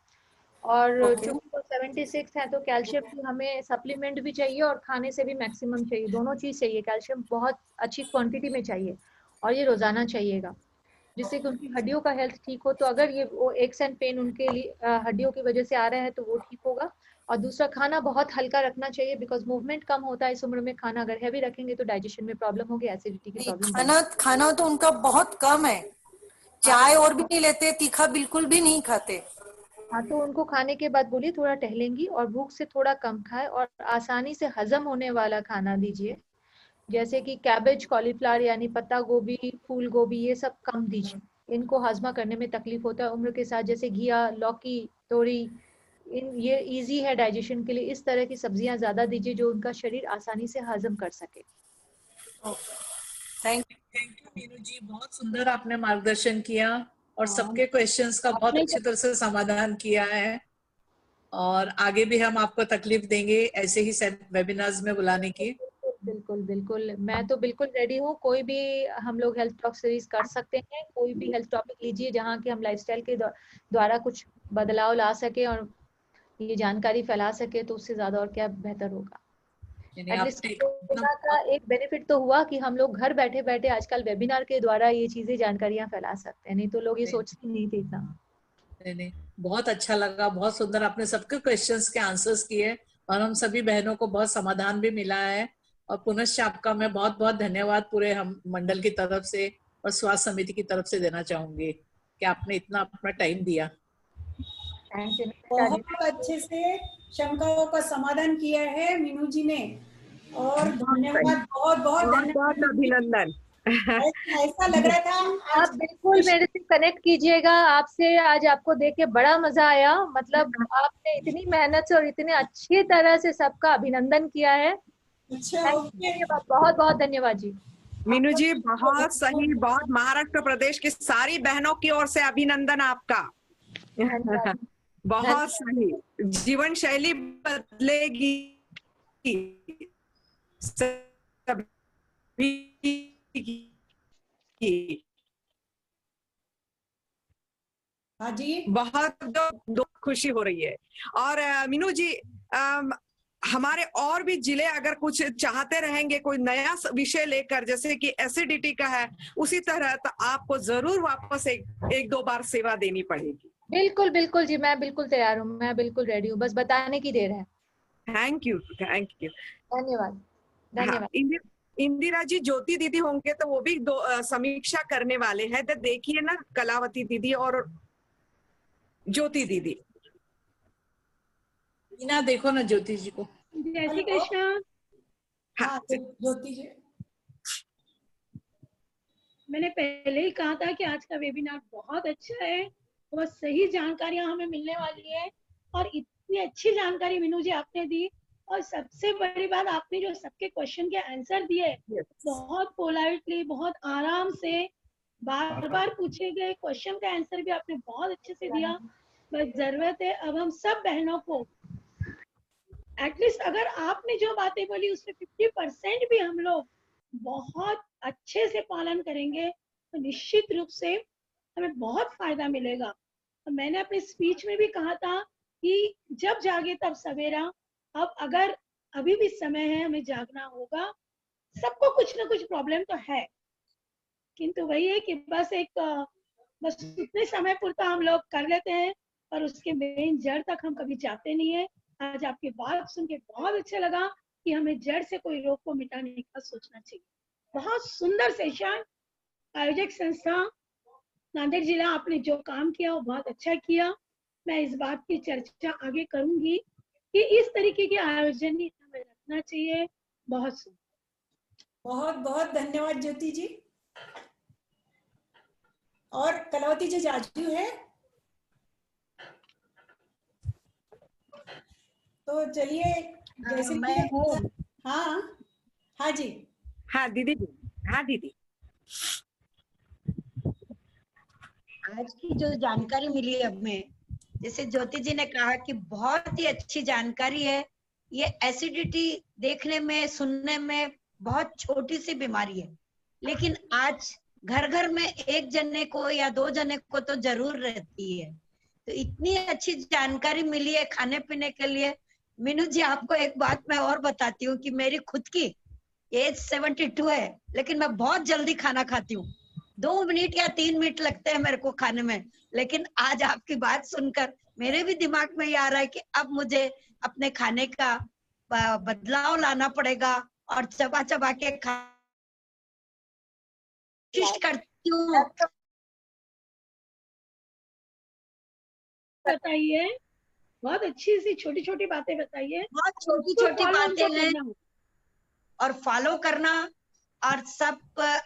और ओके। चूंकि वो 76 है, तो कैल्शियम की हमें सप्लीमेंट भी चाहिए और खाने से भी मैक्सिमम चाहिए, दोनों चीज चाहिए। कैल्शियम बहुत अच्छी क्वांटिटी में चाहिए, और ये रोजाना चाहिएगा, जिससे कि उनकी हड्डियों का हेल्थ ठीक हो। तो अगर ये वो एक्स एंड पेन उनके लिए हड्डियों की वजह से आ रहे हैं, तो वो ठीक होगा। और दूसरा, खाना बहुत हल्का रखना चाहिए, बिकॉज मूवमेंट कम होता है इस उम्र में। खाना अगर हैवी रखेंगे तो डाइजेशन में प्रॉब्लम होगी, एसिडिटी की प्रॉब्लम। खाना तो उनका बहुत कम है, चाय और भी नहीं लेते, तीखा बिल्कुल भी नहीं खाते। हाँ, तो उनको खाने के बाद बोलिए थोड़ा टहलेंगी, और भूख से थोड़ा कम खाए, और आसानी से हजम होने वाला खाना दीजिए, जैसे कि कैबेज, कॉलीफ्लावर यानी पत्ता गोभी, फूल गोभी, ये सब कम दीजिए। इनको हाजमा करने में तकलीफ होता है उम्र के साथ। जैसे घिया, लौकी, तोरी, ये इजी है डाइजेशन के लिए। इस तरह की सब्जियां ज्यादा दीजिए जो उनका शरीर आसानी से हजम कर सके। थैंक यू मीनू जी, बहुत सुंदर आपने मार्गदर्शन किया, और हाँ। सबके क्वेश्चंस का बहुत अच्छी तरह से समाधान किया है। और आगे भी हम आपको तकलीफ देंगे ऐसे ही वेबिनार्स में बुलाने की। बिल्कुल बिल्कुल, मैं तो बिल्कुल रेडी हूँ। कोई भी हम लोग हेल्थ टॉक सीरीज कर सकते हैं, कोई भी हेल्थ टॉपिक लीजिए जहाँ की हम लाइफस्टाइल के द्वारा कुछ बदलाव ला सके और ये जानकारी फैला सके, तो उससे ज्यादा और क्या बेहतर होगा। एटलीस्ट कोरोना का एक बेनिफिट तो हुआ कि हम लोग घर बैठे बैठे आजकल वेबिनार के द्वारा ये चीजें, जानकारियां फैला सकते हैं, नहीं तो लोग ये सोचते नहीं थे इतना। नहीं नहीं, बहुत अच्छा लगा, बहुत सुंदर, आपने सबके क्वेश्चंस के आंसर्स किए और हम सभी बहनों को बहुत समाधान भी मिला है। और पुनश्च आपका मैं बहुत बहुत धन्यवाद पूरे हम मंडल की तरफ से और स्वास्थ्य समिति की तरफ से देना चाहूंगी कि आपने इतना अपना टाइम दिया। Thank you. बहुत अच्छे से शंकाओं का समाधान किया है मीनू जी ने, और धन्यवाद, बहुत बहुत बहुत अभिनंदन। ऐसा लग रहा था आप बिल्कुल मेरे से कनेक्ट कीजिएगा, आपसे आज आपको देख के बड़ा मजा आया। मतलब आपने इतनी मेहनत से और इतने अच्छी तरह से सबका अभिनंदन किया है। अच्छा, ओके, बहुत बहुत धन्यवाद जी। मीनू जी बहुत सही, बहुत महाराष्ट्र प्रदेश की सारी बहनों की ओर से अभिनंदन आपका। बहुत सही, जीवन शैली बदलेगी सभी की। हाँ जी, बहुत खुशी हो रही है। और मीनू जी हमारे और भी जिले अगर कुछ चाहते रहेंगे कोई नया विषय लेकर, जैसे कि एसिडिटी का है, उसी तरह तो आपको जरूर वापस एक दो बार सेवा देनी पड़ेगी। बिल्कुल बिल्कुल जी, मैं बिल्कुल तैयार हूँ, मैं बिल्कुल रेडी हूँ, बस बताने की देर है। थैंक यू, थैंक यू, धन्यवाद धन्यवाद। इंदिरा जी, ज्योति दीदी होंगे तो वो भी समीक्षा करने वाले हैं, तो देखिए ना, कलावती दीदी और ज्योति दीदी। ना देखो ना ज्योति जी को। जय श्री कृष्ण। हाँ ज्योति जी, मैंने पहले ही कहा था कि आज का वेबिनार बहुत अच्छा है, बहुत सही जानकारियां हमें मिलने वाली है, और इतनी अच्छी जानकारी मीनू जी आपने दी, और सबसे बड़ी बात आपने जो सबके क्वेश्चन के आंसर दिए, बहुत पोलाइटली, बहुत आराम से, बार बार पूछे गए क्वेश्चन का आंसर भी आपने बहुत अच्छे से दिया। बस जरूरत है अब हम सब बहनों को एटलीस्ट, अगर आपने जो बातें बोली उसमें 50% भी हम लोग बहुत अच्छे से पालन करेंगे तो निश्चित रूप से हमें बहुत फायदा मिलेगा। तो मैंने अपने स्पीच में भी कहा था कि जब जागे तब सवेरा। अब अगर अभी भी समय है, हमें जागना होगा। सबको कुछ ना कुछ प्रॉब्लम तो है, किंतु वही है कि बस उतने समय पूरता हम लोग कर लेते हैं, पर उसके मेन जड़ तक हम कभी जाते नहीं है। आज आपकी बात सुन के बहुत अच्छा लगा कि हमें जड़ से कोई रोग को मिटाने का सोचना चाहिए। बहुत सुंदर सेशन, आयोजक संस्था नांदेड़ जिला, आपने जो काम किया वो बहुत अच्छा किया। मैं इस बात की चर्चा आगे करूंगी कि इस तरीके के आयोजन हमें रखना चाहिए। बहुत बहुत बहुत धन्यवाद ज्योति जी। और कलावती जी जाजू है, तो चलिए, जैसे मैं हूँ। हाँ हाँ जी, हाँ दीदी, हाँ दीदी, आज की जो जानकारी मिली है हमें, जैसे ज्योति जी ने कहा कि बहुत ही अच्छी जानकारी है। ये एसिडिटी देखने में, सुनने में बहुत छोटी सी बीमारी है, लेकिन आज घर घर में एक जने को या दो जने को तो जरूर रहती है। तो इतनी अच्छी जानकारी मिली है खाने पीने के लिए। मीनू जी, आपको एक बात मैं और बताती हूँ कि मेरी खुद की एज 72 है, लेकिन मैं बहुत जल्दी खाना खाती हूँ। 2 मिनट या 3 मिनट लगते हैं मेरे को खाने में। लेकिन आज आपकी बात सुनकर मेरे भी दिमाग में ये आ रहा है कि अब मुझे अपने खाने का बदलाव लाना पड़ेगा और चबा चबा के कोशिश करती हूँ। बताइए, बहुत अच्छी सी छोटी छोटी बातें बताइए। बहुत छोटी छोटी बातें हैं और फॉलो करना, और सब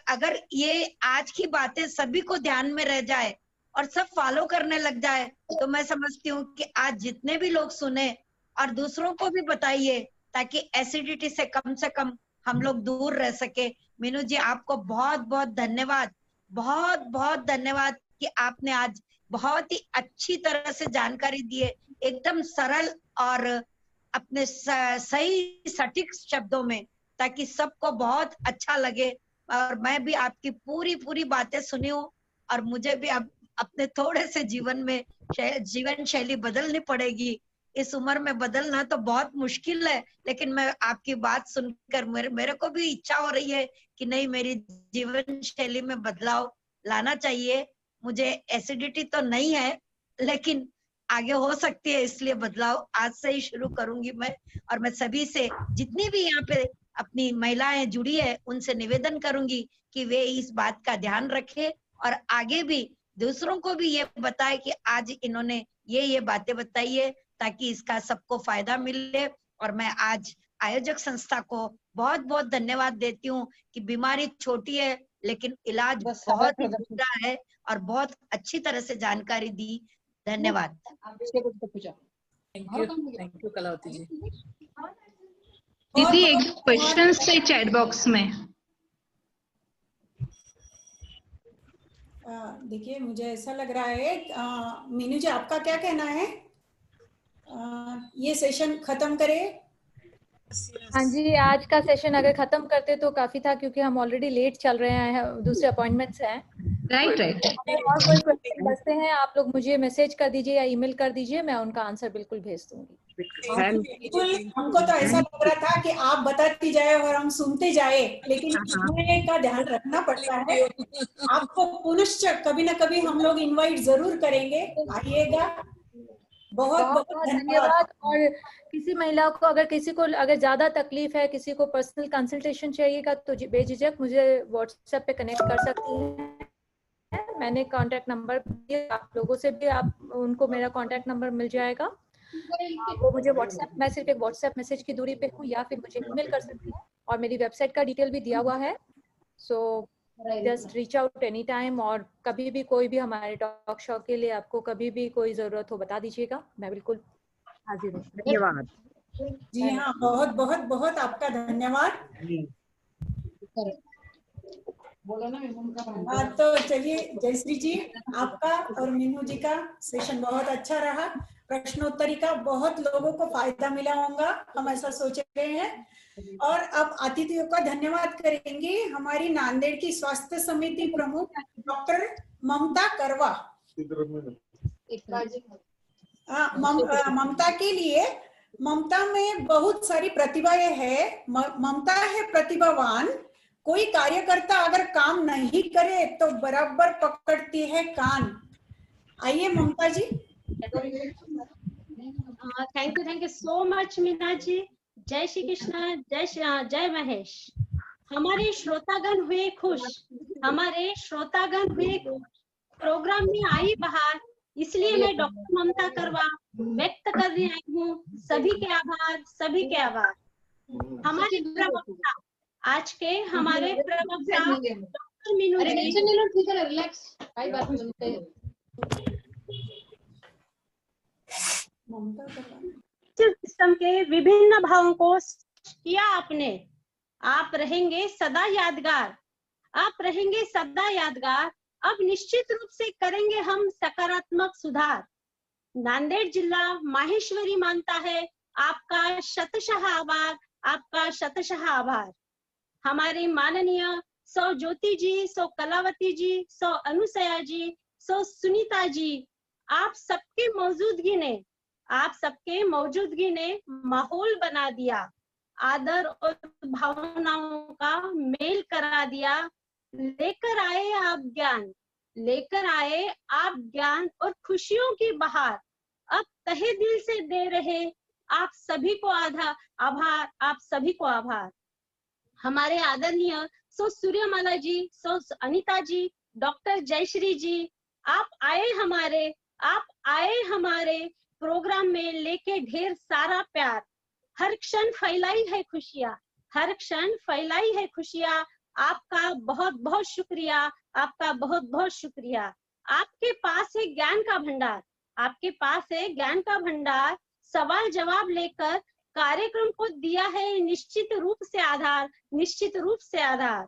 अगर ये आज की बातें सभी को ध्यान में रह जाए और सब फॉलो करने लग जाए, तो मैं समझती हूँ कि आज जितने भी लोग सुने और दूसरों को भी बताइए, ताकि एसिडिटी से कम हम लोग दूर रह सके। मीनू जी, आपको बहुत बहुत धन्यवाद, बहुत बहुत धन्यवाद कि आपने आज बहुत ही अच्छी तरह से जानकारी दी है, एकदम सरल और अपने सही सटीक शब्दों में, ताकि सबको बहुत अच्छा लगे। और मैं भी आपकी पूरी बातें सुनी हूँ, और मुझे भी अब अपने थोड़े से जीवन में जीवन शैली बदलनी पड़ेगी। इस उम्र में बदलना तो बहुत मुश्किल है, लेकिन मैं आपकी बात सुनकर मेरे को भी इच्छा हो रही है कि नहीं, मेरी जीवन शैली में बदलाव लाना चाहिए। मुझे एसिडिटी तो नहीं है, लेकिन आगे हो सकती है, इसलिए बदलाव आज से ही शुरू करूंगी मैं। और मैं सभी से, जितनी भी यहाँ पे अपनी महिलाएं जुड़ी है, उनसे निवेदन करूंगी कि वे इस बात का ध्यान रखें और आगे भी दूसरों को भी ये बताए कि आज इन्होंने ये बातें बताई है, ताकि इसका सबको फायदा मिले। और मैं आज आयोजक संस्था को बहुत बहुत धन्यवाद देती हूँ कि बीमारी छोटी है लेकिन इलाज बहुत ही गहरा है और बहुत अच्छी तरह से जानकारी दी। धन्यवाद। थैंक यू कलावती जी। दीदी एक क्वेश्चन है चैट बॉक्स में। देखिए, मुझे ऐसा लग रहा है, मीनू जी आपका क्या कहना है? ये सेशन खत्म करें? हाँ जी, आज का सेशन अगर खत्म करते तो काफी था, क्योंकि हम ऑलरेडी लेट चल रहे हैं, दूसरे अपॉइंटमेंट्स हैं। राइट। अगर और कोई क्वेश्चन बचते हैं, आप लोग मुझे मैसेज कर दीजिए या ईमेल कर दीजिए, मैं उनका आंसर बिल्कुल भेज दूंगी। बिल्कुल, हमको तो ऐसा लग रहा था कि आप बताती जाए और हम सुनते जाए, लेकिन समय का ध्यान रखना पड़ता है। आपको पुनश्च कभी ना कभी हम लोग इनवाइट जरूर करेंगे, आइएगा। बहुत बहुत धन्यवाद। और किसी महिला को अगर ज्यादा तकलीफ है, किसी को पर्सनल कंसल्टेशन चाहिएगा तो बेझिझक मुझे व्हाट्सएप पे कनेक्ट कर सकती हैं। मैंने कांटेक्ट नंबर दिया, आप लोगों से भी उनको मेरा कांटेक्ट नंबर मिल जाएगा। वो मुझे मैं सिर्फ एक व्हाट्सएप मैसेज की दूरी पे हूँ, या फिर मुझे ईमेल कर सकती हैं। और मेरी वेबसाइट का डिटेल भी दिया हुआ है, so just reach out any time. और कभी भी कोई भी हमारे टॉक शो के लिए आपको कभी भी कोई जरूरत हो बता दीजिएगा, मैं बिल्कुल हाजिर हूँ। धन्यवाद जी हाँ, बहुत बहुत बहुत आपका धन्यवाद। तो चलिए जयश्री जी, आपका और मीनू जी का सेशन बहुत अच्छा रहा। प्रश्नोत्तरी का बहुत लोगों को फायदा मिला होगा, हम ऐसा सोच रहे हैं। और अब अतिथियों का धन्यवाद करेंगे हमारी नांदेड़ की स्वास्थ्य समिति प्रमुख डॉक्टर ममता करवा। ममता के लिए, ममता में बहुत सारी प्रतिभाएं है। ममता है प्रतिभावान। कोई कार्यकर्ता अगर काम नहीं करे तो बराबर पकड़ती है कान। आइए Mamta ji. Thank you so much Meena ji. जय श्री कृष्ण, जय महेश। हमारे श्रोतागण हुए खुश, हमारे श्रोतागण हुए खुश, प्रोग्राम में आई बहार, इसलिए मैं डॉक्टर ममता करवा व्यक्त कर रही हूँ सभी के आभार, सभी के आभार। हमारे प्रवक्ता, आज के हमारे प्रवक्ता डॉक्टर मीनू जी सिस्टम के विभिन्न भावों को किया आपने। आप रहेंगे सदा यादगार, आप रहेंगे सदा यादगार। अब निश्चित रूप से करेंगे हम सकारात्मक सुधार। नांदेड़ जिला माहेश्वरी मानता है आपका शतशः आभार, आपका शतशः आभार। हमारे माननीय सौ ज्योति जी, सौ कलावती जी, सौ अनुसया जी, सौ सुनीता जी, आप सबके मौजूदगी ने माहौल बना दिया, आदर और भावनाओं का मेल करा दिया। लेकर आए आप ज्ञान और खुशियों की बहार। अब तहे दिल से दे रहे आप सभी को आभार, आप सभी को आभार। हमारे आदरणीय सो सूर्यमाला जी, सो अनिता जी, डॉक्टर जयश्री जी, आप आए हमारे प्रोग्राम में लेके ढेर सारा प्यार। हर क्षण फैलाई है खुशियाँ, हर क्षण फैलाई है खुशियाँ। आपका बहुत बहुत शुक्रिया, आपका बहुत बहुत शुक्रिया। आपके पास है ज्ञान का भंडार, आपके पास है ज्ञान का भंडार। सवाल जवाब लेकर कार्यक्रम को दिया है निश्चित रूप से आधार, निश्चित रूप से आधार।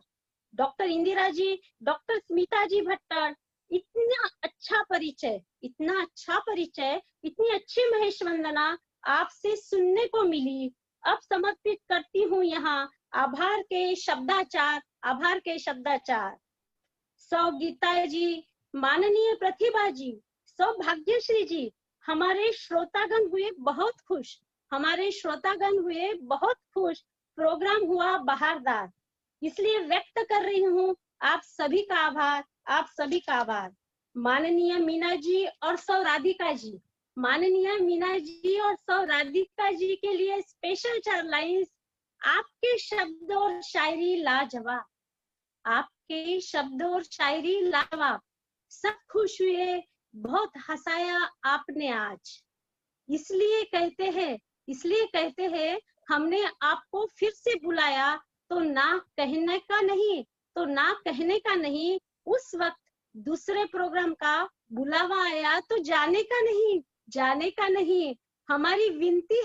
डॉक्टर इंदिरा जी, डॉक्टर स्मिता जी भट्टर, इतना अच्छा परिचय, इतना अच्छा परिचय, इतनी अच्छी महेश वंदना आपसे सुनने को मिली। अब समर्पित करती हूँ यहाँ आभार के शब्दाचार, आभार के शब्दाचार। सौ गीता जी, माननीय प्रतिभा जी, सौ भाग्यश्री जी, हमारे श्रोतागण हुए बहुत खुश, हमारे श्रोतागण हुए बहुत खुश। प्रोग्राम हुआ बहारदार, इसलिए व्यक्त कर रही हूँ आप सभी का आभार, आप सभी का आभार। माननीय मीना जी और सौ राधिका जी, माननीय मीना जी और सौ राधिका जी के लिए स्पेशल 4 लाइन्स। आपके शब्द और शायरी लाजवाब, आपके शब्द और शायरी लाजवाब, सब खुश हुए, बहुत हंसाया आपने आज। इसलिए कहते हैं हमने आपको फिर से बुलाया, तो ना कहने का नहीं, उस वक्त दूसरे प्रोग्राम का बुलावा आया तो जाने का नहीं। हमारी विनती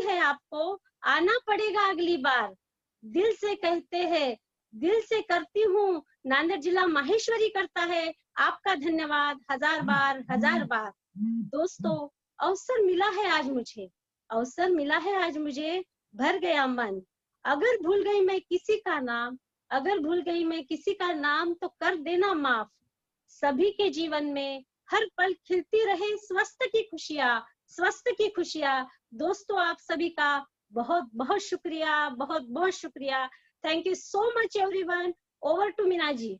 है आपको आना पड़ेगा अगली बार। दिल से करती हूँ, नांदेड़ जिला माहेश्वरी करता है आपका धन्यवाद हजार बार। दोस्तों, अवसर मिला है आज मुझे, भर गया मन। अगर भूल गई मैं किसी का नाम तो कर देना माफ। सभी के जीवन में हर पल खिलती रहे स्वस्थ की खुशियाँ। दोस्तों, आप सभी का बहुत बहुत शुक्रिया। Thank you so much everyone. Over to Meena ji.